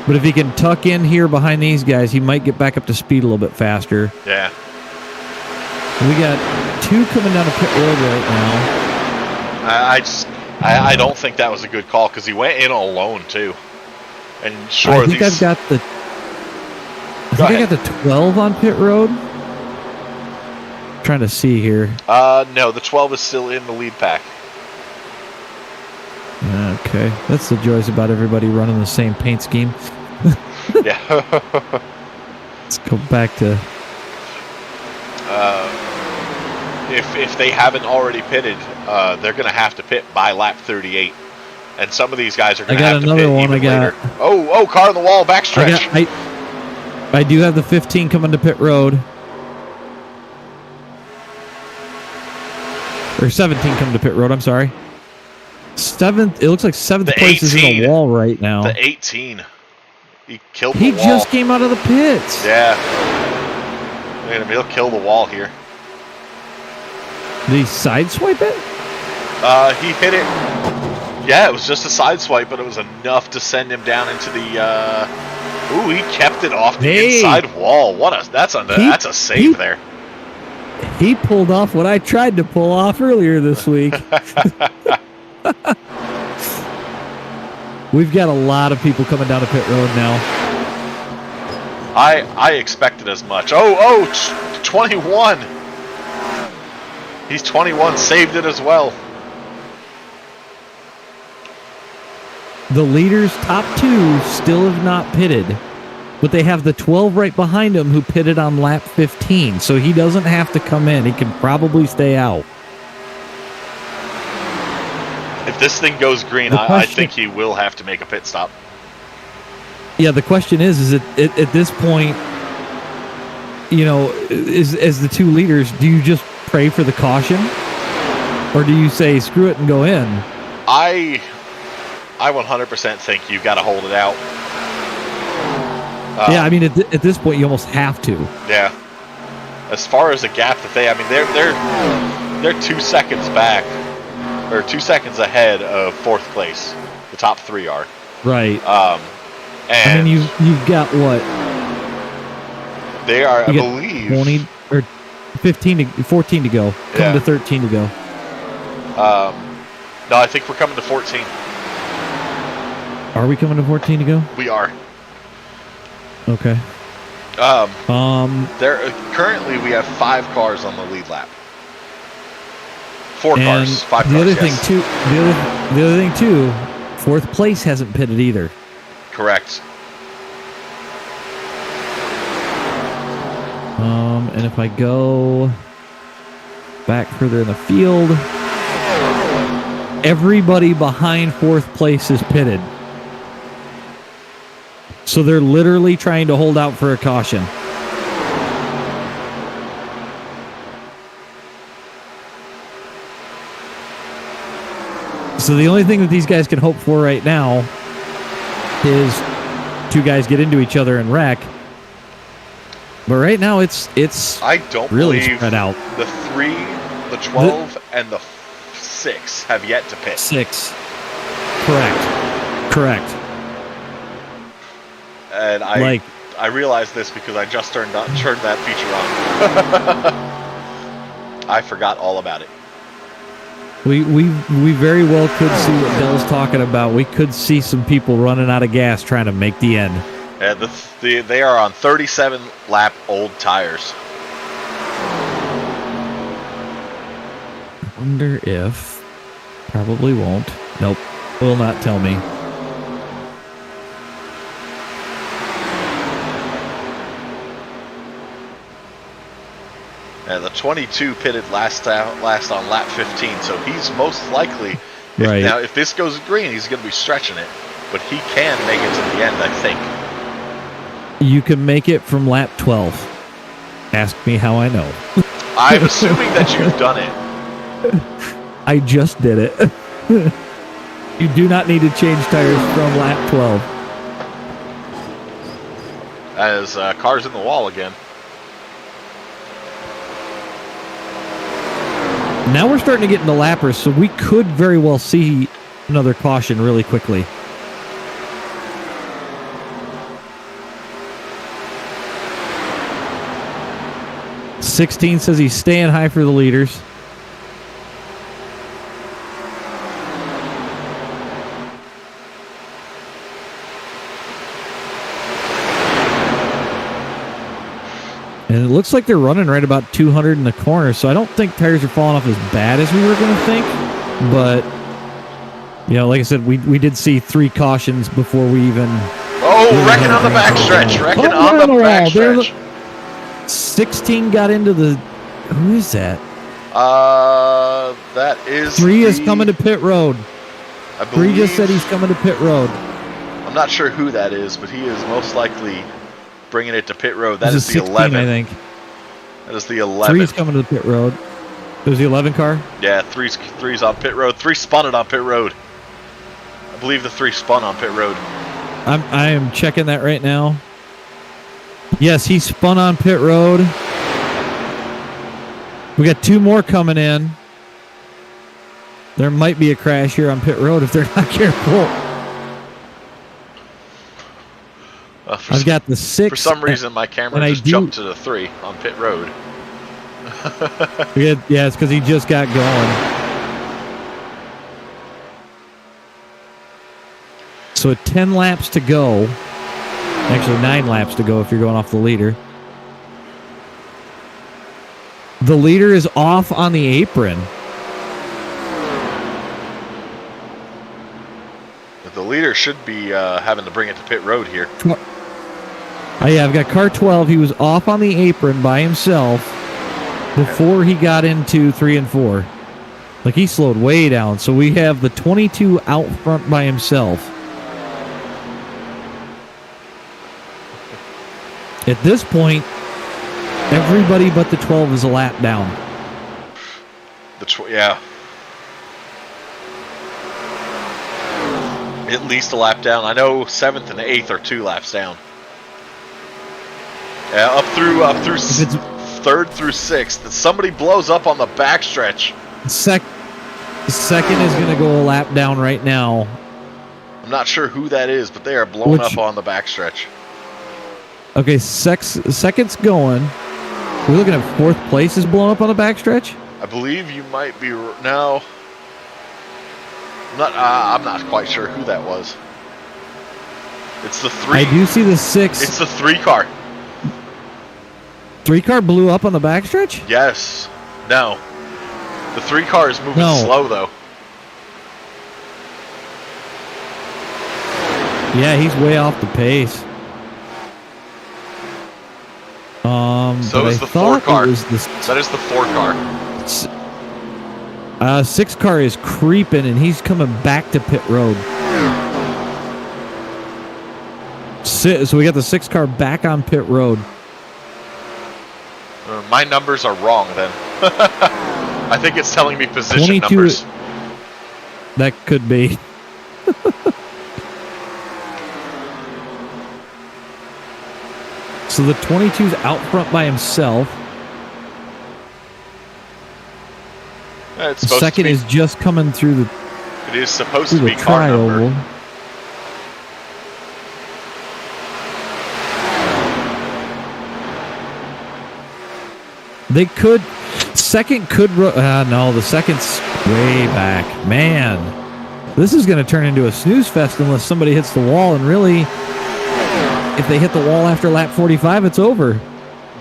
But if he can tuck in here behind these guys, he might get back up to speed a little bit faster. Yeah. We got 2 coming down to pit road right now. I don't think that was a good call because he went in alone too. And sure, I think I got the 12 on pit road. Trying to see here. No, the 12 is still in the lead pack. Okay, that's the joys about everybody running the same paint scheme. Yeah. Let's go back to. If they haven't already pitted, they're going to have to pit by lap 38, and some of these guys are going to have to pit even later. Oh, car on the wall, backstretch. I do have the 15 coming to pit road. Or 17 coming to pit road, I'm sorry. 7th, it looks like 7th place is in the wall right now. The 18. He killed the wall. He just came out of the pits. Yeah. He'll kill the wall here. Did he sideswipe it? He hit it. Yeah, it was just a side swipe, but it was enough to send him down into the. Ooh, he kept it off the inside wall. That's a save there. He pulled off what I tried to pull off earlier this week. We've got a lot of people coming down to pit road now. I expected as much. 21. He's 21, saved it as well. The leaders, top 2, still have not pitted. But they have the 12 right behind him who pitted on lap 15. So he doesn't have to come in. He can probably stay out. If this thing goes green, I think he will have to make a pit stop. Yeah, the question is it at this point, you know, as the 2 leaders, do you just pray for the caution? Or do you say, screw it and go in? I 100% think you've got to hold it out. Yeah, I mean, at this point, you almost have to. Yeah. As far as the gap that they're 2 seconds back, or 2 seconds ahead of 4th place. The top 3 are. Right. And I mean, you've got what? They are, I believe, 20 or 14 to go. Coming to 13 to go. No, I think we're coming to 14. Are we coming to 14 to go? We are. Okay. Currently we have 5 cars on the lead lap. 4 And cars, 5 the cars. other Yes. thing too. The other thing too. 4th place hasn't pitted either. Correct. And if I go back further in the field, everybody behind 4th place is pitted. So they're literally trying to hold out for a caution. So the only thing that these guys can hope for right now is 2 guys get into each other and wreck. But right now it's I don't really believe spread out. the 3, the 12, and the 6 have yet to pit. 6. Correct. And I realized this because I just turned that feature on. I forgot all about it. We very well could see what Dell's talking about. We could see some people running out of gas trying to make the end. And they are on 37 lap old tires. I wonder if... Probably won't. Nope. Will not tell me. And the 22 pitted last on lap 15, so he's most likely... Right. Now, if this goes green, he's going to be stretching it. But he can make it to the end, I think. You can make it from lap 12. Ask me how I know. I'm assuming that you've done it. I just did it. You do not need to change tires from lap 12. As car's in the wall again. Now we're starting to get into lappers, so we could very well see another caution really quickly. "16" says he's staying high for the leaders. And it looks like they're running right about 200 in the corner, so I don't think tires are falling off as bad as we were going to think. But, you know, like I said, we did see 3 cautions before we even... Oh, wrecking on the backstretch. Wrecking on the backstretch. 16 got into the... Who is that? That is 3 is coming to pit road. I believe, 3 just said he's coming to pit road. I'm not sure who that is, but he is most likely bringing it to pit road. That is the 16, 11. I think. That is the 11. 3's coming to the pit road. There's the 11 car? Yeah, 3's on pit road. 3 spun it on pit road. I believe the 3 spun on pit road. I am checking that right now. Yes, he spun on pit road. We got 2 more coming in. There might be a crash here on pit road if they're not careful. I've got the 6. For some reason, my camera just jumped to the 3 on pit road. Yeah, it's because he just got going. So 10 laps to go. Actually, 9 laps to go if you're going off the leader. The leader is off on the apron. But the leader should be having to bring it to pit road here. Oh, yeah, I've got car 12. He was off on the apron by himself before he got into 3 and 4. Like, he slowed way down. So we have the 22 out front by himself. At this point, everybody but the 12 is a lap down. Yeah. At least a lap down. I know 7th and 8th are 2 laps down. Yeah, up through 3rd through 6th. Somebody blows up on the backstretch. Second is going to go a lap down right now. I'm not sure who that is, but they are blowing up on the backstretch. Okay, second's going. We're looking at 4th place is blown up on the backstretch? I believe you might be... No. I'm not quite sure who that was. It's the 3. I do see the 6. It's the 3 car. 3 car blew up on the backstretch? Yes. No. The 3 car is moving slow, though. Yeah, he's way off the pace. So is the 4 car. That is the 4 car. 6 car is creeping, and he's coming back to pit road. So we got the 6 car back on pit road. My numbers are wrong, then. I think it's telling me position 22, numbers. That could be. So the 22's out front by himself. It's The supposed second to be, is just coming through the it is supposed to be car tri-oval. number. They could. Second could. No, the second's way back. Man, this is going to turn into a snooze fest unless somebody hits the wall. And really, if they hit the wall after lap 45, it's over.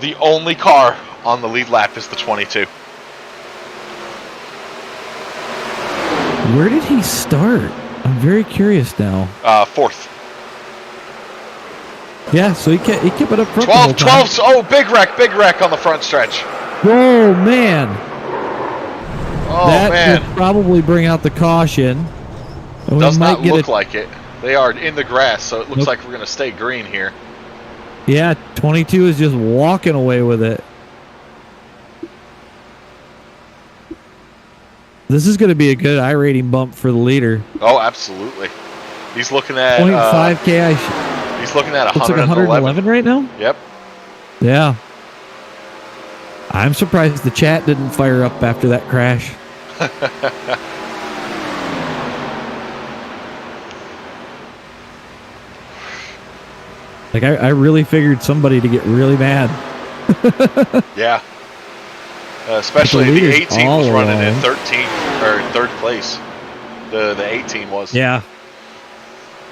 The only car on the lead lap is the 22. Where did he start? I'm very curious now. 4th. Yeah, so he kept it up front. 12. Oh, big wreck on the front stretch. Oh, man. Oh, that man. would probably bring out the caution. And Does not look like it. They are in the grass, so it looks like we're going to stay green here. Yeah, 22 is just walking away with it. This is going to be a good iRating bump for the leader. Oh, absolutely. He's looking at 0.5K. He's looking at Looks like 111 right now? Yep. Yeah. I'm surprised the chat didn't fire up after that crash. Like, I really figured somebody to get really mad. Yeah. Especially the 18 was running in alone. 13th or 3rd place. The 18 was. Yeah.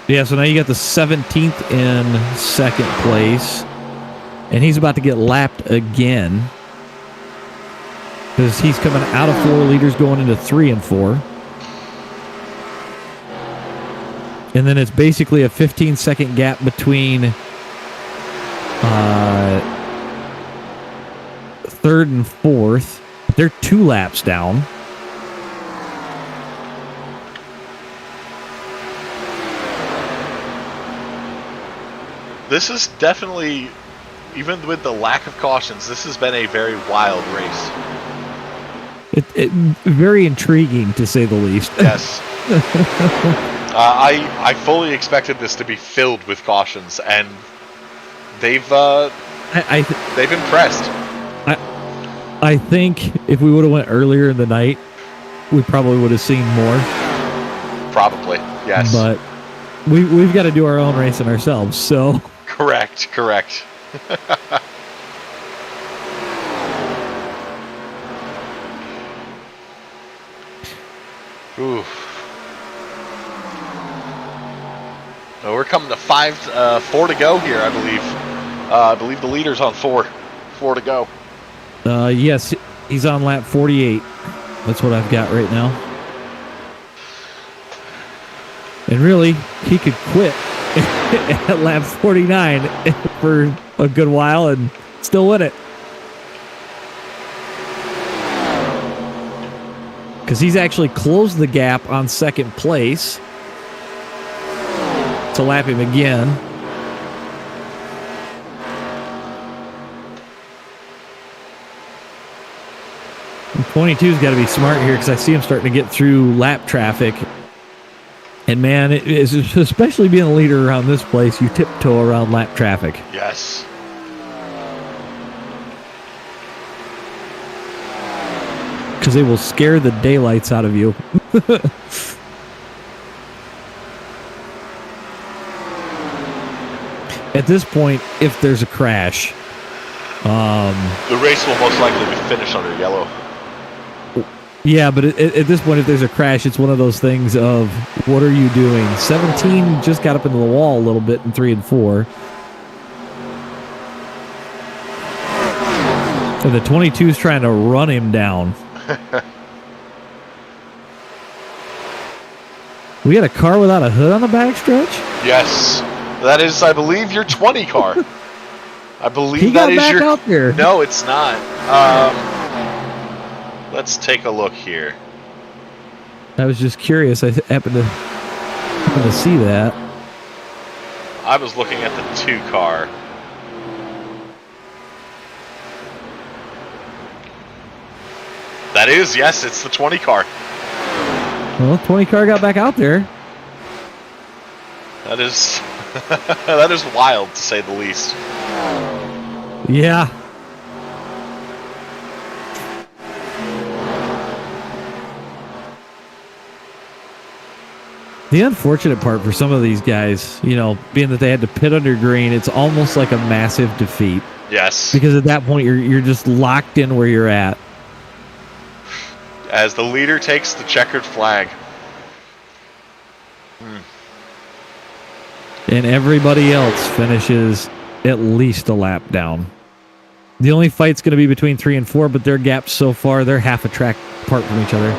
Yeah, so now you got the 17th in 2nd place. And he's about to get lapped again. Because he's coming out of 4 leaders going into 3 and 4. And then it's basically a 15-second gap between 3rd and 4th. They're 2 laps down. This is definitely, even with the lack of cautions, this has been a very wild race. It very intriguing, to say the least. Yes. I fully expected this to be filled with cautions, and they've impressed. I think if we would have went earlier in the night, we probably would have seen more. Probably, yes. But we've got to do our own racing ourselves, so. Correct. Ooh. Well, we're coming to 4 to go here, I believe. I believe the leader's on 4 to go. Yes, he's on lap 48. That's what I've got right now. And really, he could quit at lap 49 for a good while and still win it. Because he's actually closed the gap on 2nd place to lap him again. And 22's got to be smart here because I see him starting to get through lap traffic. And man, it is, especially being a leader around this place, you tiptoe around lap traffic. Yes. Because they will scare the daylights out of you. At this point, if there's a crash, the race will most likely be finished under yellow. Yeah, but at this point, if there's a crash, it's one of those things of, what are you doing? 17 just got up into the wall a little bit in 3 and 4. And the 22 is trying to run him down. We got a car without a hood on the backstretch? Yes. That is, I believe, your 20 car. I believe He that got is back your... out there. No, it's not. Let's take a look here. I was just curious. I happened to see that. I was looking at the 2 car. That is, yes, it's the 20 car. Well, 20 car got back out there. That is that is wild to say the least. Yeah. The unfortunate part for some of these guys, you know, being that they had to pit under green, it's almost like a massive defeat. Yes. Because at that point, you're just locked in where you're at. As the leader takes the checkered flag. And everybody else finishes at least a lap down. The only fight's going to be between 3 and 4, but their gaps so far, they're half a track apart from each other.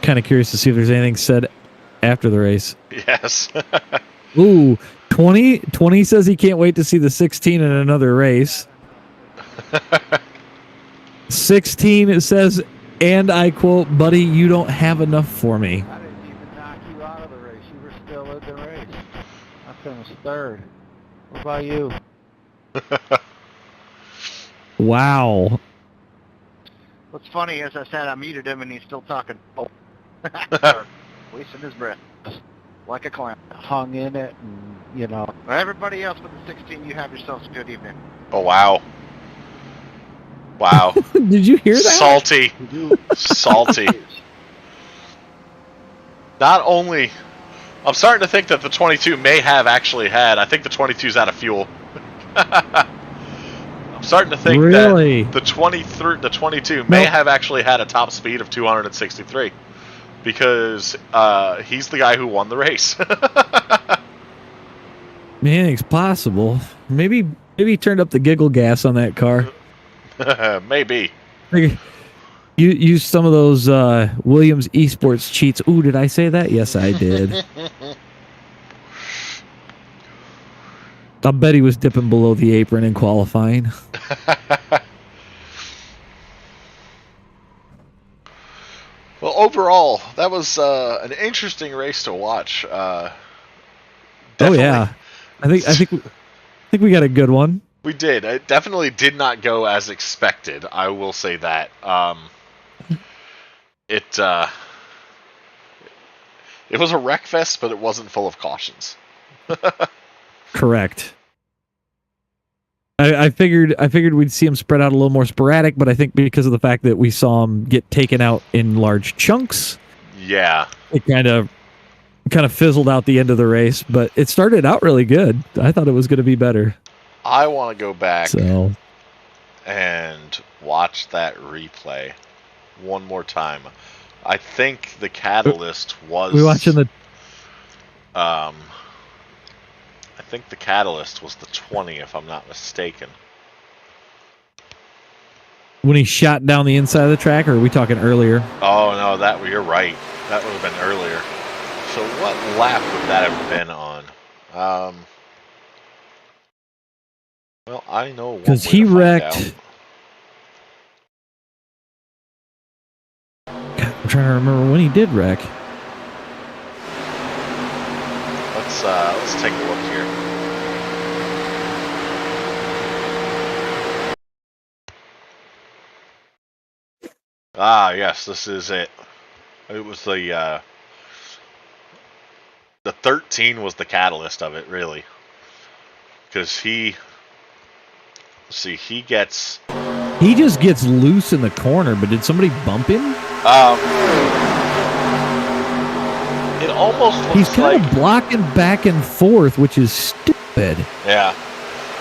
Kind of curious to see if there's anything said after the race. Yes. Ooh, 20 says he can't wait to see the 16 in another race. 16 says, and I quote, buddy, you don't have enough for me. I didn't even knock you out of the race. You were still in the race. I finished third. What about you? Wow. What's funny is I said I muted him and he's still talking. Oh. Wasting his breath. Like a clown. Hung in it, and, you know. For everybody else with the 16, you have yourselves a good evening. Oh, wow. Wow. Did you hear that? Salty. Salty. Not only... I'm starting to think that the 22 may have actually had... I think the 22's out of fuel. I'm starting to think Really? that the 22 may have actually had a top speed of 263. Because he's the guy who won the race. Anything's possible. Maybe he turned up the giggle gas on that car. Maybe. You use some of those Williams esports cheats. Ooh, did I say that? Yes, I did. I bet he was dipping below the apron in qualifying. Well, overall, that was an interesting race to watch. Oh yeah, I think we got a good one. We did. It definitely did not go as expected. I will say that. It was a wreck fest, but it wasn't full of cautions. Correct. I figured we'd see him spread out a little more sporadic, but I think because of the fact that we saw him get taken out in large chunks, yeah, it kind of fizzled out the end of the race. But it started out really good. I thought it was going to be better. I want to go back So and watch that replay one more time. I think the catalyst was... we watching the... I think the catalyst was the 20, if I'm not mistaken. when he shot down the inside of the track, or are we talking earlier? Oh, no, you're right. That would have been earlier. So what lap would that have been on? Well, I know one Because way he to find wrecked... out. God, I'm trying to remember when he did wreck. Let's take a look here. Ah, yes, this is it. It was the 13 was the catalyst of it, really. Because he gets... He just gets loose in the corner, but did somebody bump him? It almost looks He's kind like... of blocking back and forth, which is stupid. stupid. Yeah.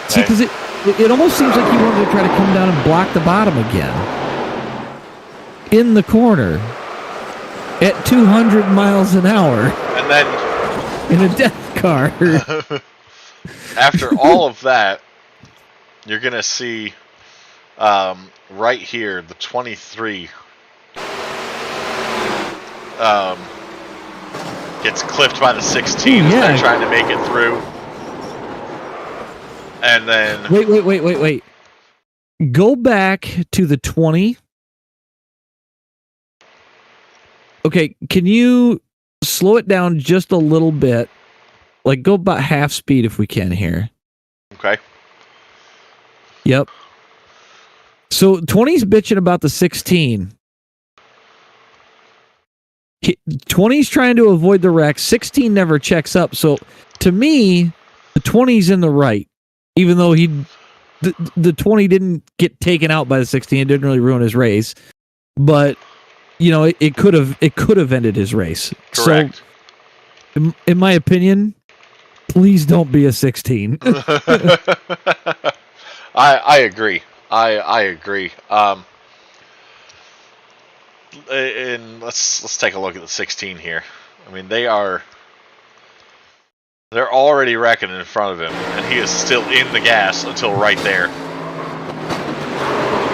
See, because it almost seems like he wanted to try to come down and block the bottom again. In the corner. At 200 miles an hour. And then... In a death car. After all of that, you're going to see right here, the 23 gets clipped by the 16 as they're trying to make it through. And then... Wait. Go back to the 20. Okay, can you slow it down just a little bit? Like, go about half speed if we can here. Okay. Yep. So 20's bitching about the 16. 20's trying to avoid the wreck. 16 never checks up. So to me, the 20's in the right. Even though the 20 didn't get taken out by the 16, it didn't really ruin his race. But you know, it could have ended his race. Correct. So, in my opinion, please don't be a 16. I agree. I agree. And let's take a look at the 16 here. I mean, they're already wrecking in front of him, and he is still in the gas until right there.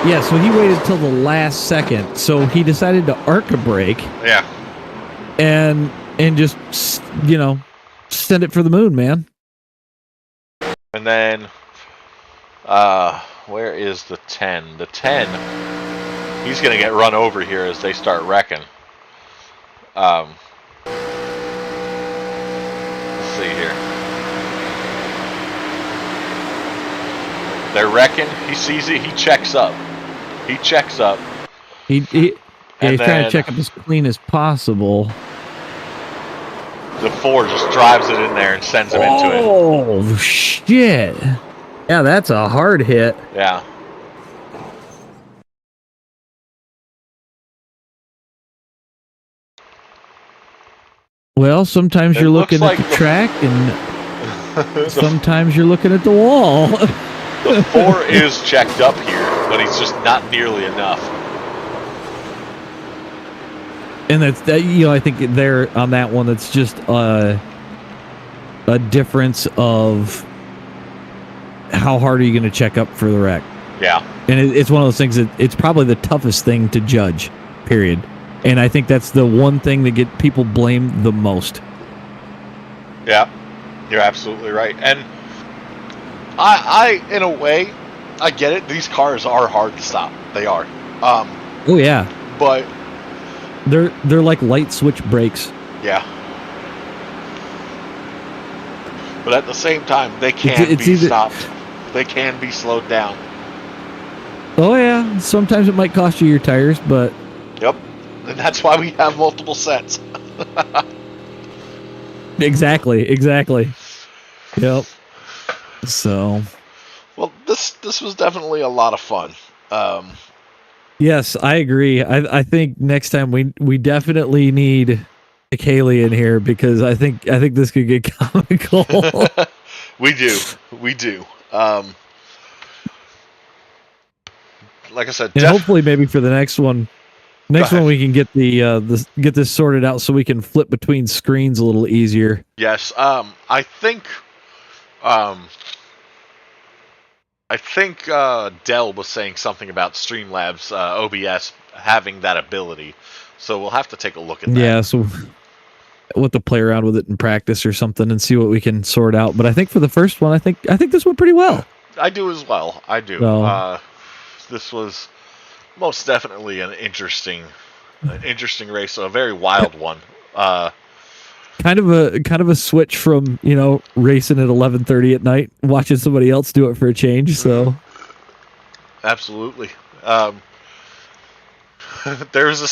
Yeah, so he waited till the last second. So he decided to arc a brake. Yeah. And just, you know, send it for the moon, man. And then, where is the 10? The 10, he's going to get run over here as they start wrecking. Let's see here. They're wrecking. He sees it. He checks up. He's He's trying to check up as clean as possible. The 4 just drives it in there and sends him into it. Oh, shit. Yeah, that's a hard hit. Yeah. Well, sometimes you're looking at the track and sometimes you're looking at the wall. The 4 is checked up here, but he's just not nearly enough. And I think there on that one, that's just a difference of how hard are you going to check up for the wreck. Yeah. And it's one of those things that it's probably the toughest thing to judge, period. And I think that's the one thing that get people blamed the most. Yeah, you're absolutely right. And I in a way, I get it. These cars are hard to stop. They are. Oh yeah. But they're like light switch brakes. Yeah. But at the same time, they can be stopped. They can be slowed down. Oh yeah. Sometimes it might cost you your tires, but. Yep. And that's why we have multiple sets. Exactly. Yep. So. Well, this was definitely a lot of fun. Yes, I agree. I think next time we definitely need Haley in here because I think this could get comical. We do. Like I said, and hopefully maybe for the next one. Next one we can get get this sorted out so we can flip between screens a little easier. Yes, I think Dell was saying something about Streamlabs OBS having that ability, so we'll have to take a look at that. Yeah, so we'll have to play around with it in practice or something and see what we can sort out. But I think for the first one, I think this went pretty well. I do as well. I do. So, this was most definitely an interesting race, a very wild one. Kind of a switch from, racing at 11:30 at night, watching somebody else do it for a change. So, absolutely. There's a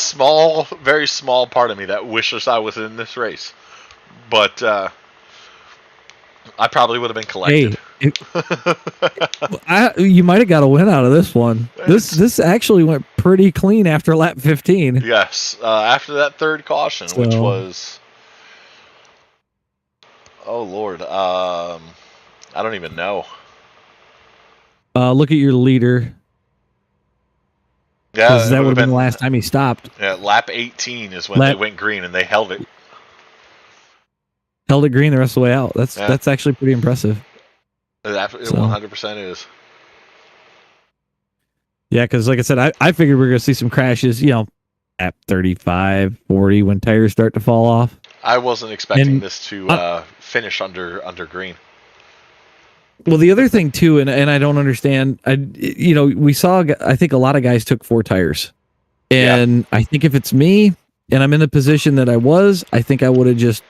very small part of me that wishes I was in this race, but I probably would have been collected. Hey, you might have got a win out of this one. This actually went pretty clean after lap 15. Yes, after that third caution, which was, oh Lord, I don't even know. Look at your leader. Yeah, Because it that would would have have been the been last time he stopped. lap 18 is when they went green and they held it. Held it green the rest of the way out. Yeah. That's actually pretty impressive. It 100% is. Yeah, because like I said, I figured we are going to see some crashes, at 35, 40 when tires start to fall off. I wasn't expecting this to finish under green. Well, the other thing too, and I don't understand, we saw, I think a lot of guys took 4 tires. And I think if it's me and I'm in the position that I was, I think I would have just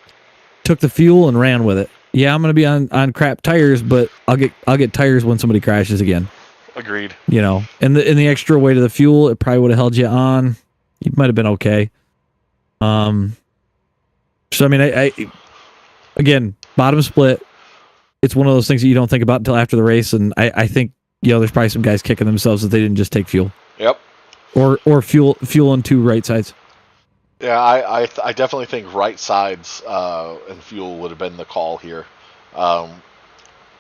took the fuel and ran with it. Yeah, I'm going to be on crap tires, but I'll get tires when somebody crashes again. Agreed. And the extra weight of the fuel, it probably would have held you on. You might have been okay. So I mean, I again, bottom split. It's one of those things that you don't think about until after the race, and I think there's probably some guys kicking themselves that they didn't just take fuel. Yep. Or fuel on 2 right sides. Yeah, I definitely think right sides and fuel would have been the call here, and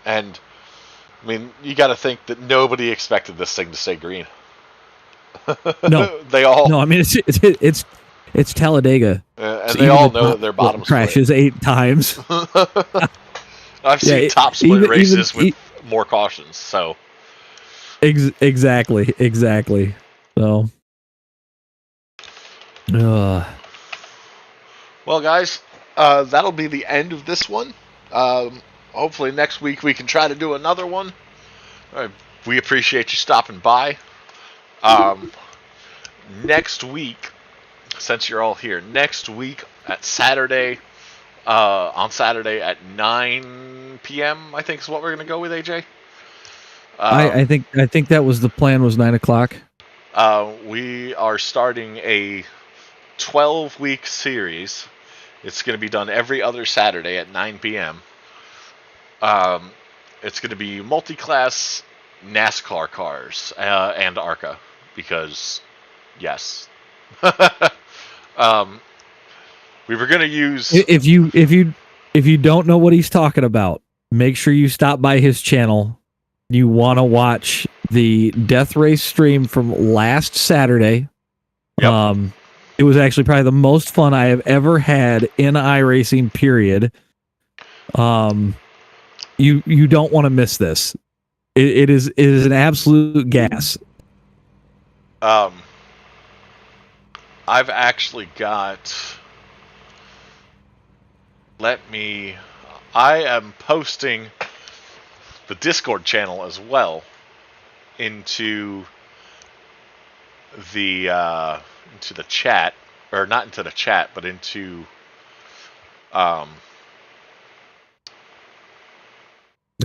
I mean you got to think that nobody expected this thing to stay green. No, they all. No, I mean it's Talladega, and so they all know that their bottom crashes 8 times. I've seen top split races with more cautions, so. Exactly. So. Well, guys, that'll be the end of this one. Hopefully next week we can try to do another one. We appreciate you stopping by. Next week, since you're all here, next week at Saturday, on Saturday at 9 p.m. I think is what we're gonna go with, AJ. I think that was the plan. Was 9 o'clock. We are starting a 12-week series. It's going to be done every other Saturday at 9 p.m. It's going to be multi-class NASCAR cars and ARCA because, yes. We were going to use. If you don't know what he's talking about, make sure you stop by his channel. You want to watch the death race stream from last Saturday. Yep. It was actually probably the most fun I have ever had in iRacing, period. You don't want to miss this. It is an absolute gas. I've actually got. I am posting the Discord channel as well into the chat, or not into the chat, but into the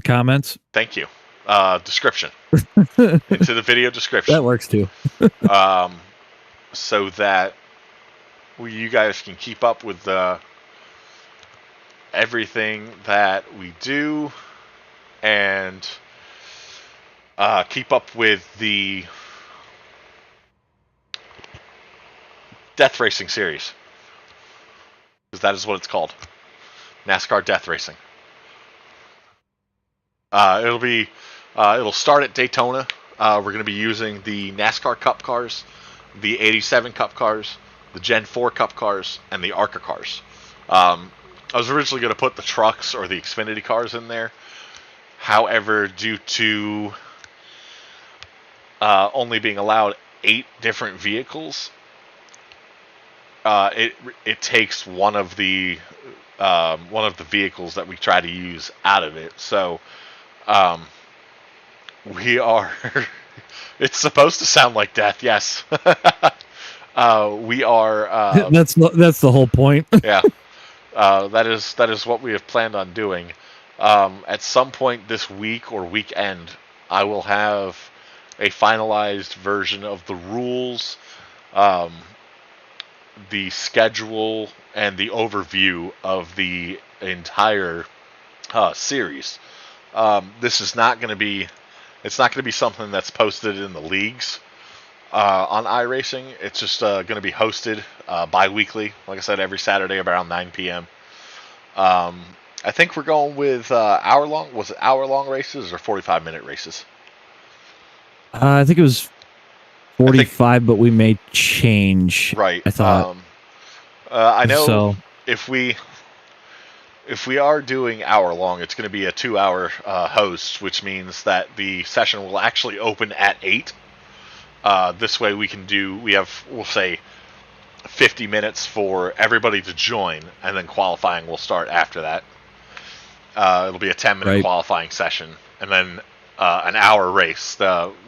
comments. Thank you. Description into the video description. That works too. So that you guys can keep up with everything that we do. And keep up with the Death Racing series, because that is what it's called, NASCAR Death Racing. It'll start at Daytona. We're going to be using the NASCAR Cup cars, the 87 Cup cars, the Gen 4 Cup cars, and the ARCA cars. I was originally going to put the trucks or the Xfinity cars in there. However, due to only being allowed 8 different vehicles, it takes one of the vehicles that we try to use out of it. So we are. It's supposed to sound like death, yes. We are. That's the whole point. Yeah, that is what we have planned on doing. At some point this week or weekend, I will have a finalized version of the rules, the schedule, and the overview of the entire series. This is not going to be. It's not going to be something that's posted in the leagues on iRacing. It's just going to be hosted bi-weekly, like I said, every Saturday around 9 p.m. I think we're going with hour-long. Was it hour-long races or 45-minute races? I think it was 45, but we may change. Right. I thought. I know So. if we are doing hour-long, it's going to be a 2-hour host, which means that the session will actually open at 8. This way we'll say 50 minutes for everybody to join, and then qualifying will start after that. It'll be a 10-minute qualifying session, and then an hour race.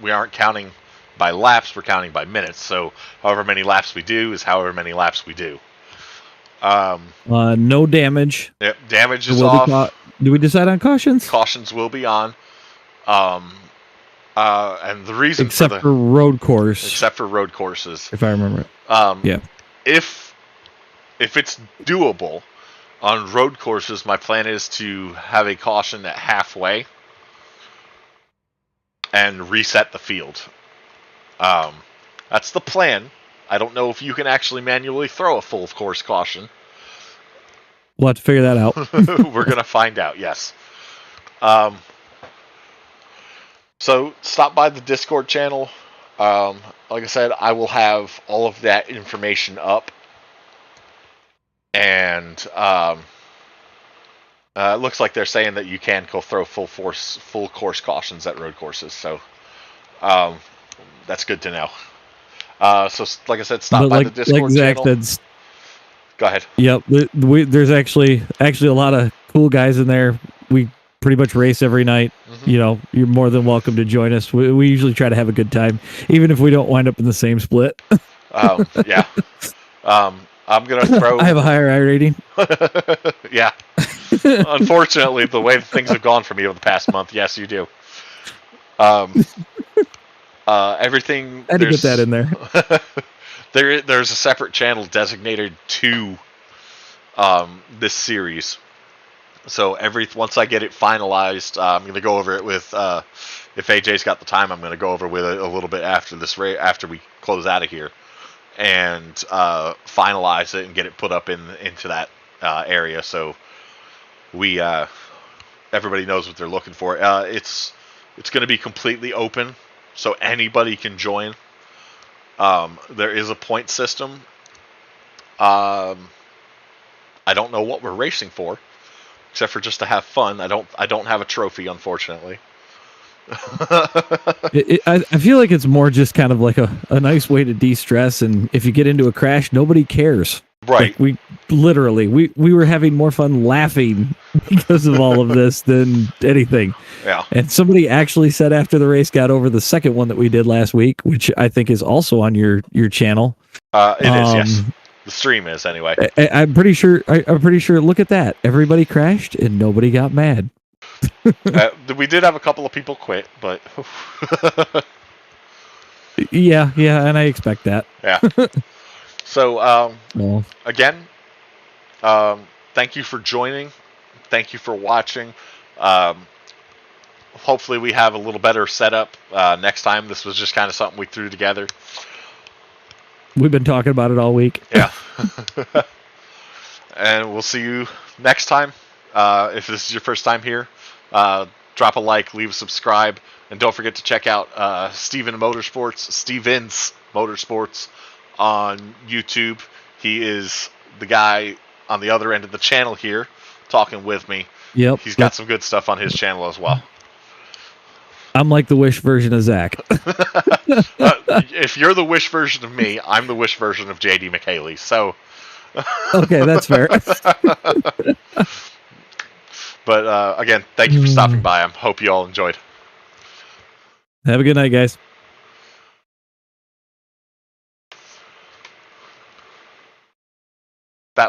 We aren't counting by laps, we're counting by minutes. So however many laps we do is however many laps we do. No damage. Yep, damage is off. Do we decide on cautions? Cautions will be on. And the reason except for road course. Except for road courses. If I remember it. Yeah. If it's doable on road courses, my plan is to have a caution at halfway and reset the field. That's the plan. I don't know if you can actually manually throw a full course caution. We'll have to figure that out. We're going to find out, yes. So stop by the Discord channel. Like I said, I will have all of that information up. And it looks like they're saying that you can go throw full course cautions at road courses. So that's good to know. So like I said, stop by the Discord channel. Go ahead. Yep. There's actually a lot of cool guys in there. We pretty much race every night. Mm-hmm. You know, you're more than welcome to join us. We usually try to have a good time, even if we don't wind up in the same split. Yeah. I'm going to throw... I have a higher I rating. Yeah. Unfortunately, the way things have gone for me over the past month, yes, you do. Everything... I had to get that in there. There's a separate channel designated to this series. So once I get it finalized, I'm going to go over it with... if AJ's got the time, I'm going to go over with it a little bit after after we close out of here. And finalize it and get it put up into that area, so everybody knows what they're looking for. It's going to be completely open, so anybody can join. There is a point system. I don't know what we're racing for, except for just to have fun. I don't have a trophy, unfortunately. I feel like it's more just kind of like a nice way to de-stress, and if you get into a crash, nobody cares. Right. Like we were having more fun laughing because of all of this than anything. Yeah. And somebody actually said after the race got over the second one that we did last week, which I think is also on your channel. It is, yes. The stream is, anyway. I'm pretty sure. Look at that. Everybody crashed and nobody got mad. We did have a couple of people quit, but yeah, and I expect that. Yeah. So again, thank you for joining. Thank you for watching. Hopefully we have a little better setup next time. This was just kind of something we threw together. We've been talking about it all week. Yeah. And we'll see you next time. If this is your first time here, drop a like, leave a subscribe, and don't forget to check out Stevens Motorsports on YouTube. He is the guy on the other end of the channel here talking with me. Yep. He's got some good stuff on his channel as well. I'm like the Wish version of Zach. If you're the Wish version of me, I'm the Wish version of JD McHaley. So okay, that's fair. But again, thank you for stopping by. I hope you all enjoyed. Have a good night, guys.